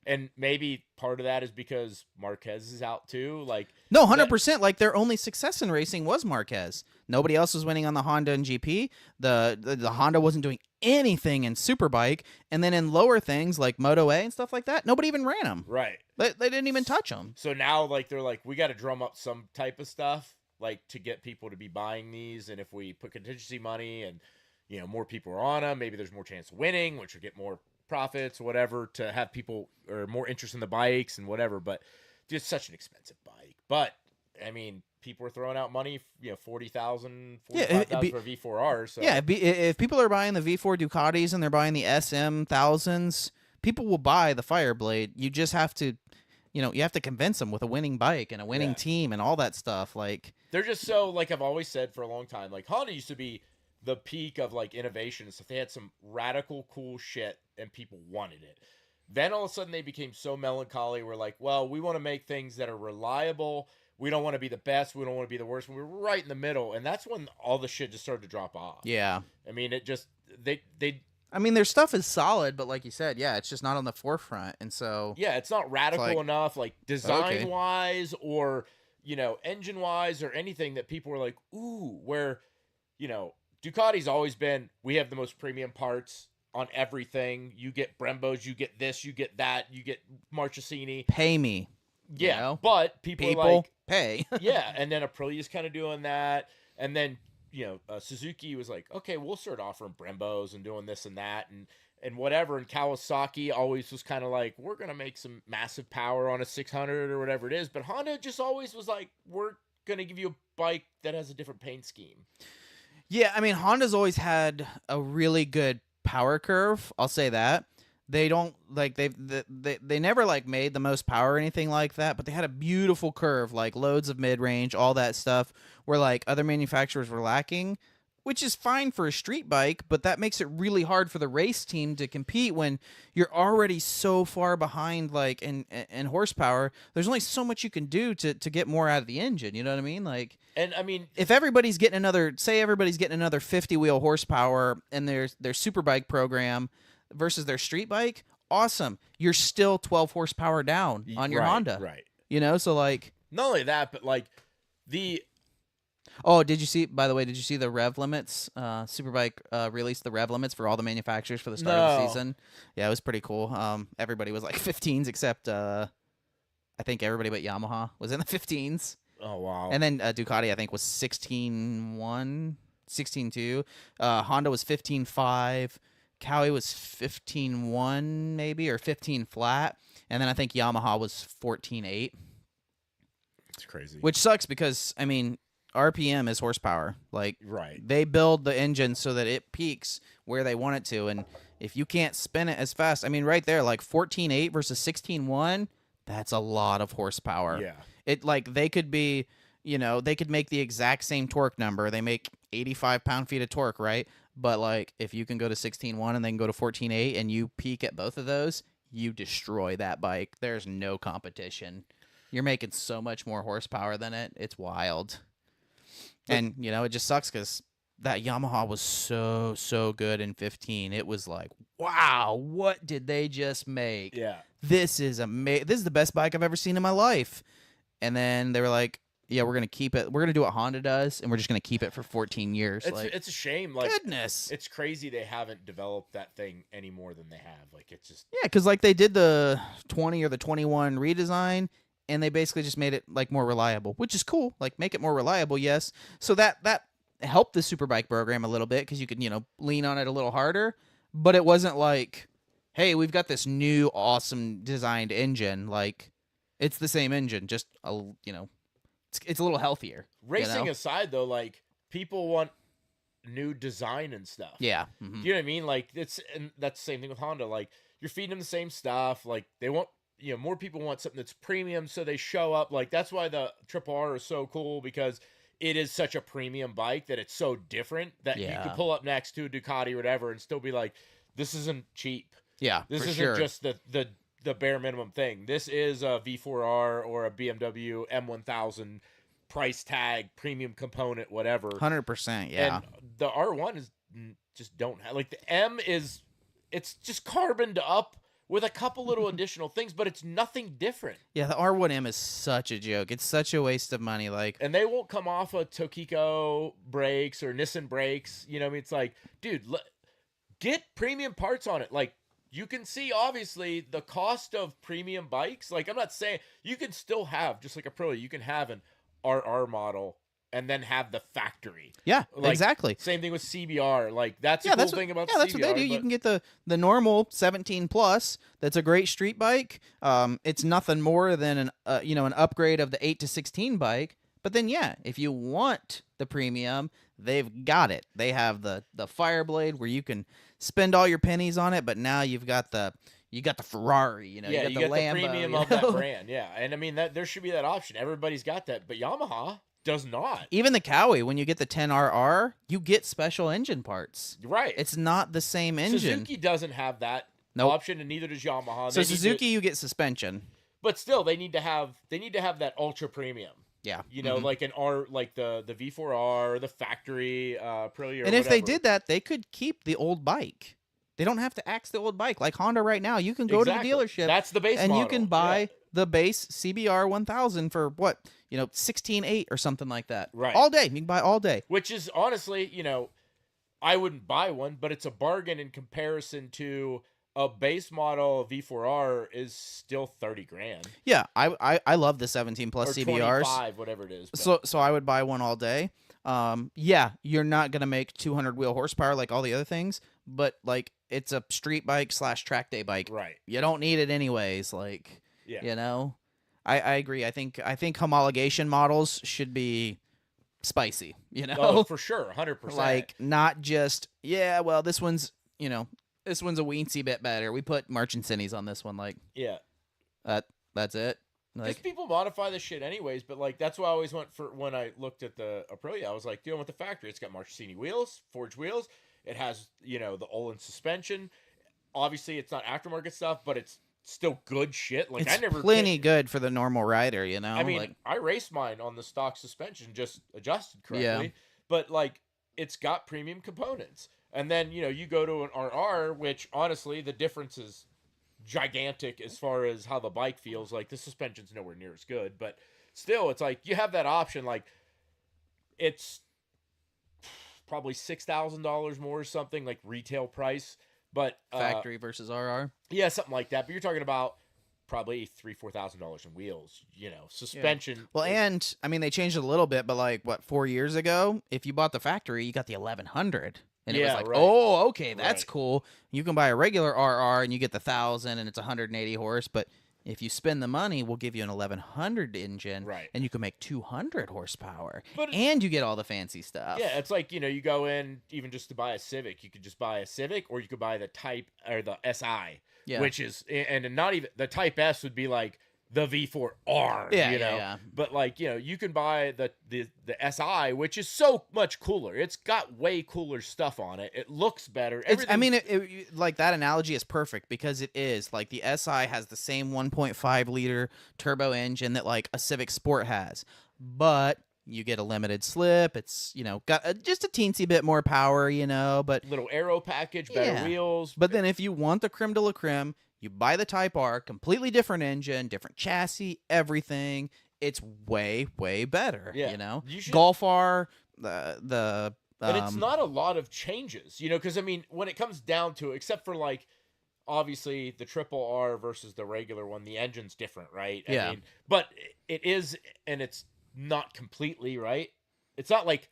And maybe part of that is because Marquez is out too. Like No, that- 100%. Like their only success in racing was Marquez. Nobody else was winning on the Honda and GP. The Honda wasn't doing anything in Superbike, and then in lower things like Moto A and stuff like that, nobody even ran them. right. They didn't even touch them. So now, like, they're like, we got to drum up some type of stuff, like, to get people to be buying these. And if we put contingency money and, you know, more people are on them, maybe there's more chance of winning, which will get more profits or whatever, to have people or more interest in the bikes and whatever. But it's such an expensive bike. But, I mean, people are throwing out money, you know, $40,000, $45,000 for a V4R. So Yeah, if people are buying the V4 Ducatis and they're buying the SM thousands, people will buy the Fireblade. You just have to, you know, you have to convince them with a winning bike and a winning team and all that stuff. Like they're just so, like I've always said for a long time, like Honda used to be the peak of like innovation and stuff. They had some radical cool shit and people wanted it. Then all of a sudden they became so melancholy. We're like, well, we want to make things that are reliable. We don't want to be the best. We don't want to be the worst. We were right in the middle. And that's when all the shit just started to drop off. yeah. I mean, it just, I mean, their stuff is solid, but like you said, yeah, it's just not on the forefront. And so yeah, it's not radical like, enough, like design wise or, you know, engine wise or anything that people were like, ooh, where, you know, Ducati's always been, we have the most premium parts on everything. You get Brembos, you get this, you get that, you get Marchesini. pay me. Yeah, You know? but people are like, pay. yeah, and then Aprilia's kind of doing that, and then you know Suzuki was like, okay, we'll start offering Brembos and doing this and that and whatever, and Kawasaki always was kind of like, we're gonna make some massive power on a 600 or whatever it is, but Honda just always was like, we're gonna give you a bike that has a different paint scheme. Yeah, I mean, Honda's always had a really good power curve. I'll say that. They don't like they never like made the most power or anything like that, but they had a beautiful curve, like loads of mid range, all that stuff, where like other manufacturers were lacking, which is fine for a street bike, but that makes it really hard for the race team to compete when you're already so far behind, like in horsepower. There's only so much you can do to get more out of the engine. You know what I mean? Like, And I mean, if everybody's getting another 50 wheel horsepower in their Superbike program versus their street bike, awesome. You're still 12 horsepower down on your right, Honda. right? You know, so like, Not only that, but like the oh, did you see the rev limits? Superbike released the rev limits for all the manufacturers for the start of the season. Yeah, it was pretty cool. Everybody was like 15s except I think everybody but Yamaha was in the 15s. oh wow, And then Ducati, I think, was 16.1, 16.2. Honda was 15.5. Cowie was 15.1 maybe, or 15 flat. And then I think Yamaha was 14.8. it's crazy, Which sucks because, I mean, RPM is horsepower. Like, right? they build the engine so that it peaks where they want it to. And if you can't spin it as fast, I mean, right there, like 14.8 versus 16.1, that's a lot of horsepower. Yeah. It, like, they could be, you know, they could make the exact same torque number. They make 85 pound-feet of torque, right? But, like, if you can go to 16.1 and then go to 14.8 and you peak at both of those, you destroy that bike. There's no competition. You're making so much more horsepower than it. It's wild. And, you know, it just sucks because that Yamaha was so good in 15. It was like, wow, what did they just make? Yeah. This is amazing. This is the best bike I've ever seen in my life. And then they were like, yeah, we're going to keep it. We're going to do what Honda does, and we're just going to keep it for 14 years. It's a shame. Like, goodness. it's crazy they haven't developed that thing any more than they have. Like, it's just, Yeah, because, like, they did the 20 or the 21 redesign, and they basically just made it, like, more reliable, which is cool. Like, make it more reliable, yes. So that helped the Superbike program a little bit because you could, you know, lean on it a little harder. But it wasn't like, hey, we've got this new awesome designed engine. Like, it's the same engine, just, you know, it's a little healthier. racing you know? aside, though, like, people want new design and stuff. Yeah. You know what I mean? Like, and that's the same thing with Honda. Like, you're feeding them the same stuff. Like, they want, you know, more people want something that's premium, so they show up. Like, that's why the Triple R is so cool, because it is such a premium bike that it's so different that you Yeah. can pull up next to a Ducati or whatever and still be like, this isn't cheap. Yeah, This for isn't sure. just the bare minimum thing. This is a V4R or a BMW M1000 price tag, premium component, whatever. 100%, yeah. And the R1 is just don't have, like, the M is, it's just carboned up with a couple little additional things, but it's nothing different. Yeah, the R1M is such a joke. It's such a waste of money. Like, And they won't come off of Tokiko brakes or Nissan brakes. You know what I mean? It's like, dude, get premium parts on it. Like, you can see, obviously, the cost of premium bikes. Like, I'm not saying you can still have, just like a Pro, you can have an RR model and then have the factory. yeah, Like, exactly. Same thing with CBR. Like, that's Yeah, the cool thing about the that's CBR. what they do. You but- can get the normal 17 plus. That's a great street bike. It's nothing more than an upgrade of the 8 to 16 bike. But then if you want the premium, they've got it. They have the Fireblade where you can spend all your pennies on it, but now you've got the Ferrari, yeah, you got you the get Lambo, the premium you of know? that brand. Yeah, and I mean that there should be that option. Everybody's got that, but Yamaha does not. Even the Cowie, when you get the 10RR, you get special engine parts. Right. It's not the same engine. Suzuki doesn't have that Nope. option, and neither does Yamaha. So They need to- Suzuki, you get suspension. but still, they need to have that ultra premium. Yeah. You know, Mhm. like an R, like the V4R, or the factory Pro. Or And if they whatever. did that, they could keep the old bike. They don't have to axe the old bike. Like Honda right now, you can go Exactly. to the dealership That's the base and you model. can buy the base CBR 1000 for what? 16.8 or something like that. Right. All day. You can buy all day. Which is honestly, I wouldn't buy one, but it's a bargain in comparison to a base model V4R is still 30 grand. Yeah, I love the 17 plus Or CBRs. 25, whatever it is. but- So I would buy one all day. You're not gonna make 200 wheel horsepower like all the other things, but like it's a street bike / track day bike. right. You don't need it anyways. Like, Yeah. I agree. I think homologation models should be spicy. Oh, for sure, 100%. like not just well, this one's this one's a weensy bit better. We put Marchincini's on this one. Like yeah. that's it. Because Like people modify this shit anyways, but like that's why I always went for when I looked at the Aprilia. I was like, dealing with the factory. It's got Marchesini wheels, forged wheels. It has the Olin suspension. Obviously, it's not aftermarket stuff, but it's still good shit. Like it's I never plenty good for the normal rider. I mean, like, I raced mine on the stock suspension, just adjusted correctly. Yeah. But like, it's got premium components, and then you go to an RR, which honestly the difference is gigantic as far as how the bike feels. Like the suspension's nowhere near as good, but still, it's like you have that option. Like it's probably $6,000 more or something, like retail price, but factory versus RR. yeah, something like that. But you're talking about probably $3,000-$4,000 in wheels. Suspension. Well, and I mean they changed it a little bit, but like 4 years ago, if you bought the factory, you got the 1100. And it was Yeah, like, right. oh, okay, that's Right. cool. You can buy a regular RR and you get the 1000 and it's 180 horse, but if you spend the money, we'll give you an 1100 engine, Right. and you can make 200 horsepower, But it- and you get all the fancy stuff. Yeah, it's like, you go in even just to buy a Civic. You could just buy a Civic, or you could buy the Type or the SI, Yeah. which is, and not even the Type S would be like the V4R, Yeah. But like, you can buy the SI, which is so much cooler. It's got way cooler stuff on it. It looks better. I mean, like that analogy is perfect because it is like the SI has the same 1.5 liter turbo engine that like a Civic Sport has, but you get a limited slip. It's got just a teensy bit more power, but little aero package, better Yeah. wheels. but then if you want the creme de la creme, you buy the Type R, completely different engine, different chassis, everything. It's way better. Yeah. You should- Golf R, the And it's not a lot of changes, because I mean, when it comes down to it, except for like, obviously the triple R versus the regular one, the engine's different, right? I Yeah. mean, but it is, and it's not completely right. It's not like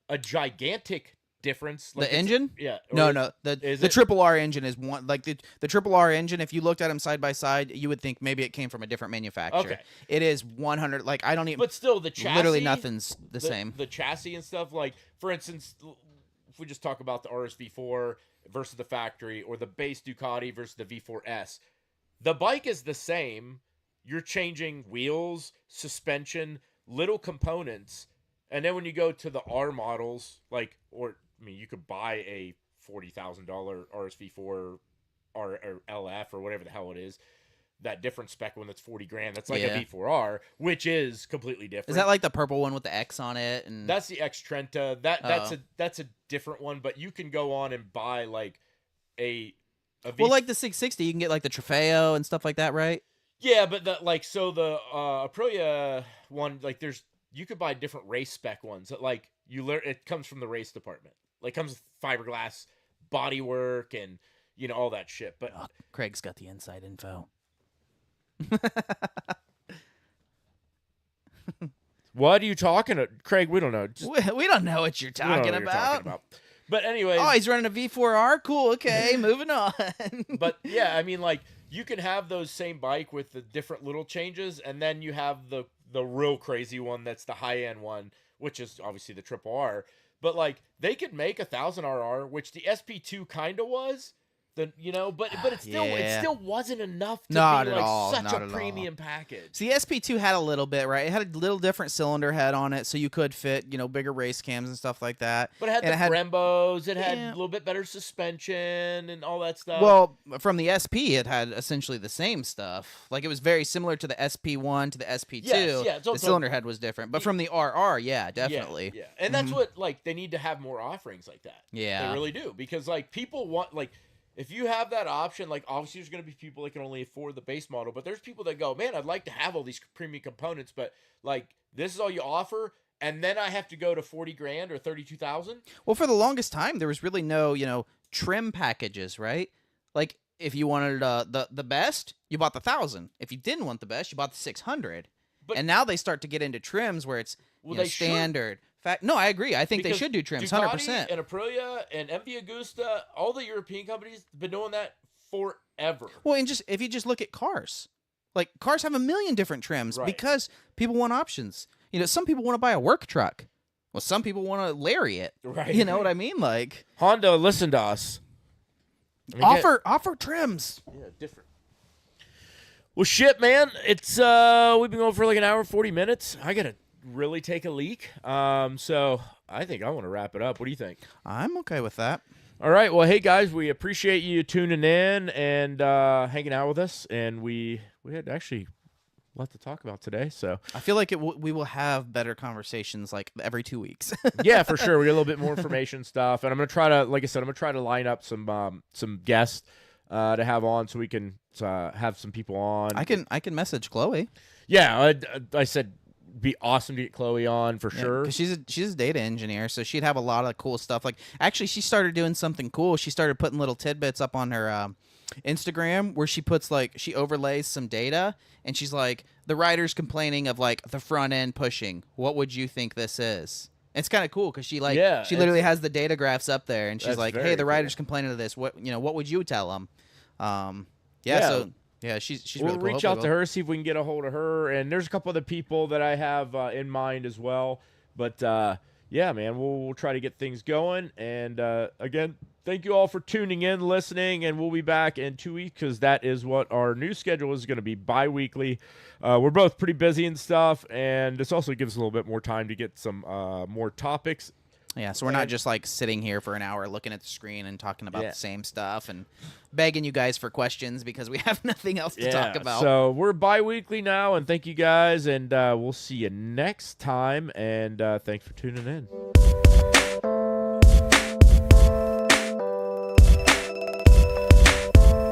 a gigantic difference. Like the engine. yeah. No, or- the is the it? triple R engine is one like the triple R engine. If you looked at them side by side, you would think maybe it came from a different manufacturer. Okay. It is 100. Like I don't even. But still, the chassis, literally nothing's the same. The chassis and stuff, like for instance, if we just talk about the RSV4 versus the factory, or the base Ducati versus the V4S, the bike is the same. You're changing wheels, suspension, little components, and then when you go to the R models, you could buy a $40,000 RSV4 or LF or whatever the hell it is. That different spec one that's 40 grand. That's like Yeah. a V4R, which is completely different. Is that like the purple one with the X on it? And That's the X Trenta. That's a different one, but you can go on and buy like a Well, like the 660, you can get like the Trofeo and stuff like that, right? Yeah, but the Aprilia one, like you could buy different race spec ones that like it comes from the race department. Like comes with fiberglass bodywork and all that shit. But Craig's got the inside info. What are you talking about? Craig, we don't know. We don't know what you're talking about. But anyway. Oh, he's running a V4R? Cool, okay, moving on. But yeah, I mean, like, you can have those same bike with the different little changes, and then you have the real crazy one that's the high-end one, which is obviously the Triple R. But, like, they could make a 1000RR, which the SP2 kind of was. But it still wasn't enough to be like such a premium package. See, SP2 had a little bit, right? It had a little different cylinder head on it, so you could fit, bigger race cams and stuff like that. But it had Brembos, it had a little bit better suspension and all that stuff. Well, from the SP, it had essentially the same stuff. Like, it was very similar to the SP1 to the SP2. Yes, the cylinder head was different. But from the RR, yeah, definitely. Yeah. And that's what, like, they need to have more offerings like that. Yeah. They really do. Because, like, people want, like, if you have that option, like, obviously there's going to be people that can only afford the base model, but there's people that go, man, I'd like to have all these premium components, but, like, this is all you offer, and then I have to go to $40,000 or $32,000? Well, for the longest time, there was really no, trim packages, right? Like, if you wanted the best, you bought the 1000. If you didn't want the best, you bought the 600. And now they start to get into trims where it's standard. No, I agree. I think they should do trims, 100%. And Aprilia and MV Agusta, all the European companies have been doing that forever. Well, and if you just look at cars, like cars have a million different trims because people want options. Some people want to buy a work truck. Well, some people want a Lariat. Right. You know what I mean? Like Honda, listen to us. Offer trims. Yeah, different. Well, shit, man. It's we've been going for like an hour and 40 minutes. I gotta really take a leak. So I think I want to wrap it up. What do you think? I'm okay with that. All right. Well, hey guys, we appreciate you tuning in and hanging out with us. And we had actually a lot to talk about today. So I feel like we will have better conversations like every 2 weeks. Yeah, for sure. We get a little bit more information stuff, and I'm gonna try to, like I said, line up some guests to have on so we can have some people on. I can message Chloe. Yeah, I said. Be awesome to get Chloe on for sure. Because she's a data engineer, so she'd have a lot of cool stuff. Like, actually, she started doing something cool. She started putting little tidbits up on her Instagram where she overlays some data, and she's like, the rider's complaining of like the front end pushing. What would you think this is? It's kind of cool because she literally has the data graphs up there, and she's like, hey, the rider's complaining of this. What would you tell them? So. Yeah, she's really cool. We'll reach out to her, see if we can get a hold of her. And there's a couple other people that I have in mind as well. But, yeah, man, we'll try to get things going. And, again, thank you all for tuning in, listening. And we'll be back in 2 weeks because that is what our new schedule is going to be, bi-weekly. We're both pretty busy and stuff. And this also gives us a little bit more time to get some more topics. Yeah, so we're not just like sitting here for an hour looking at the screen and talking about the same stuff and begging you guys for questions because we have nothing else to talk about. So we're bi-weekly now, and thank you guys, and we'll see you next time, and thanks for tuning in.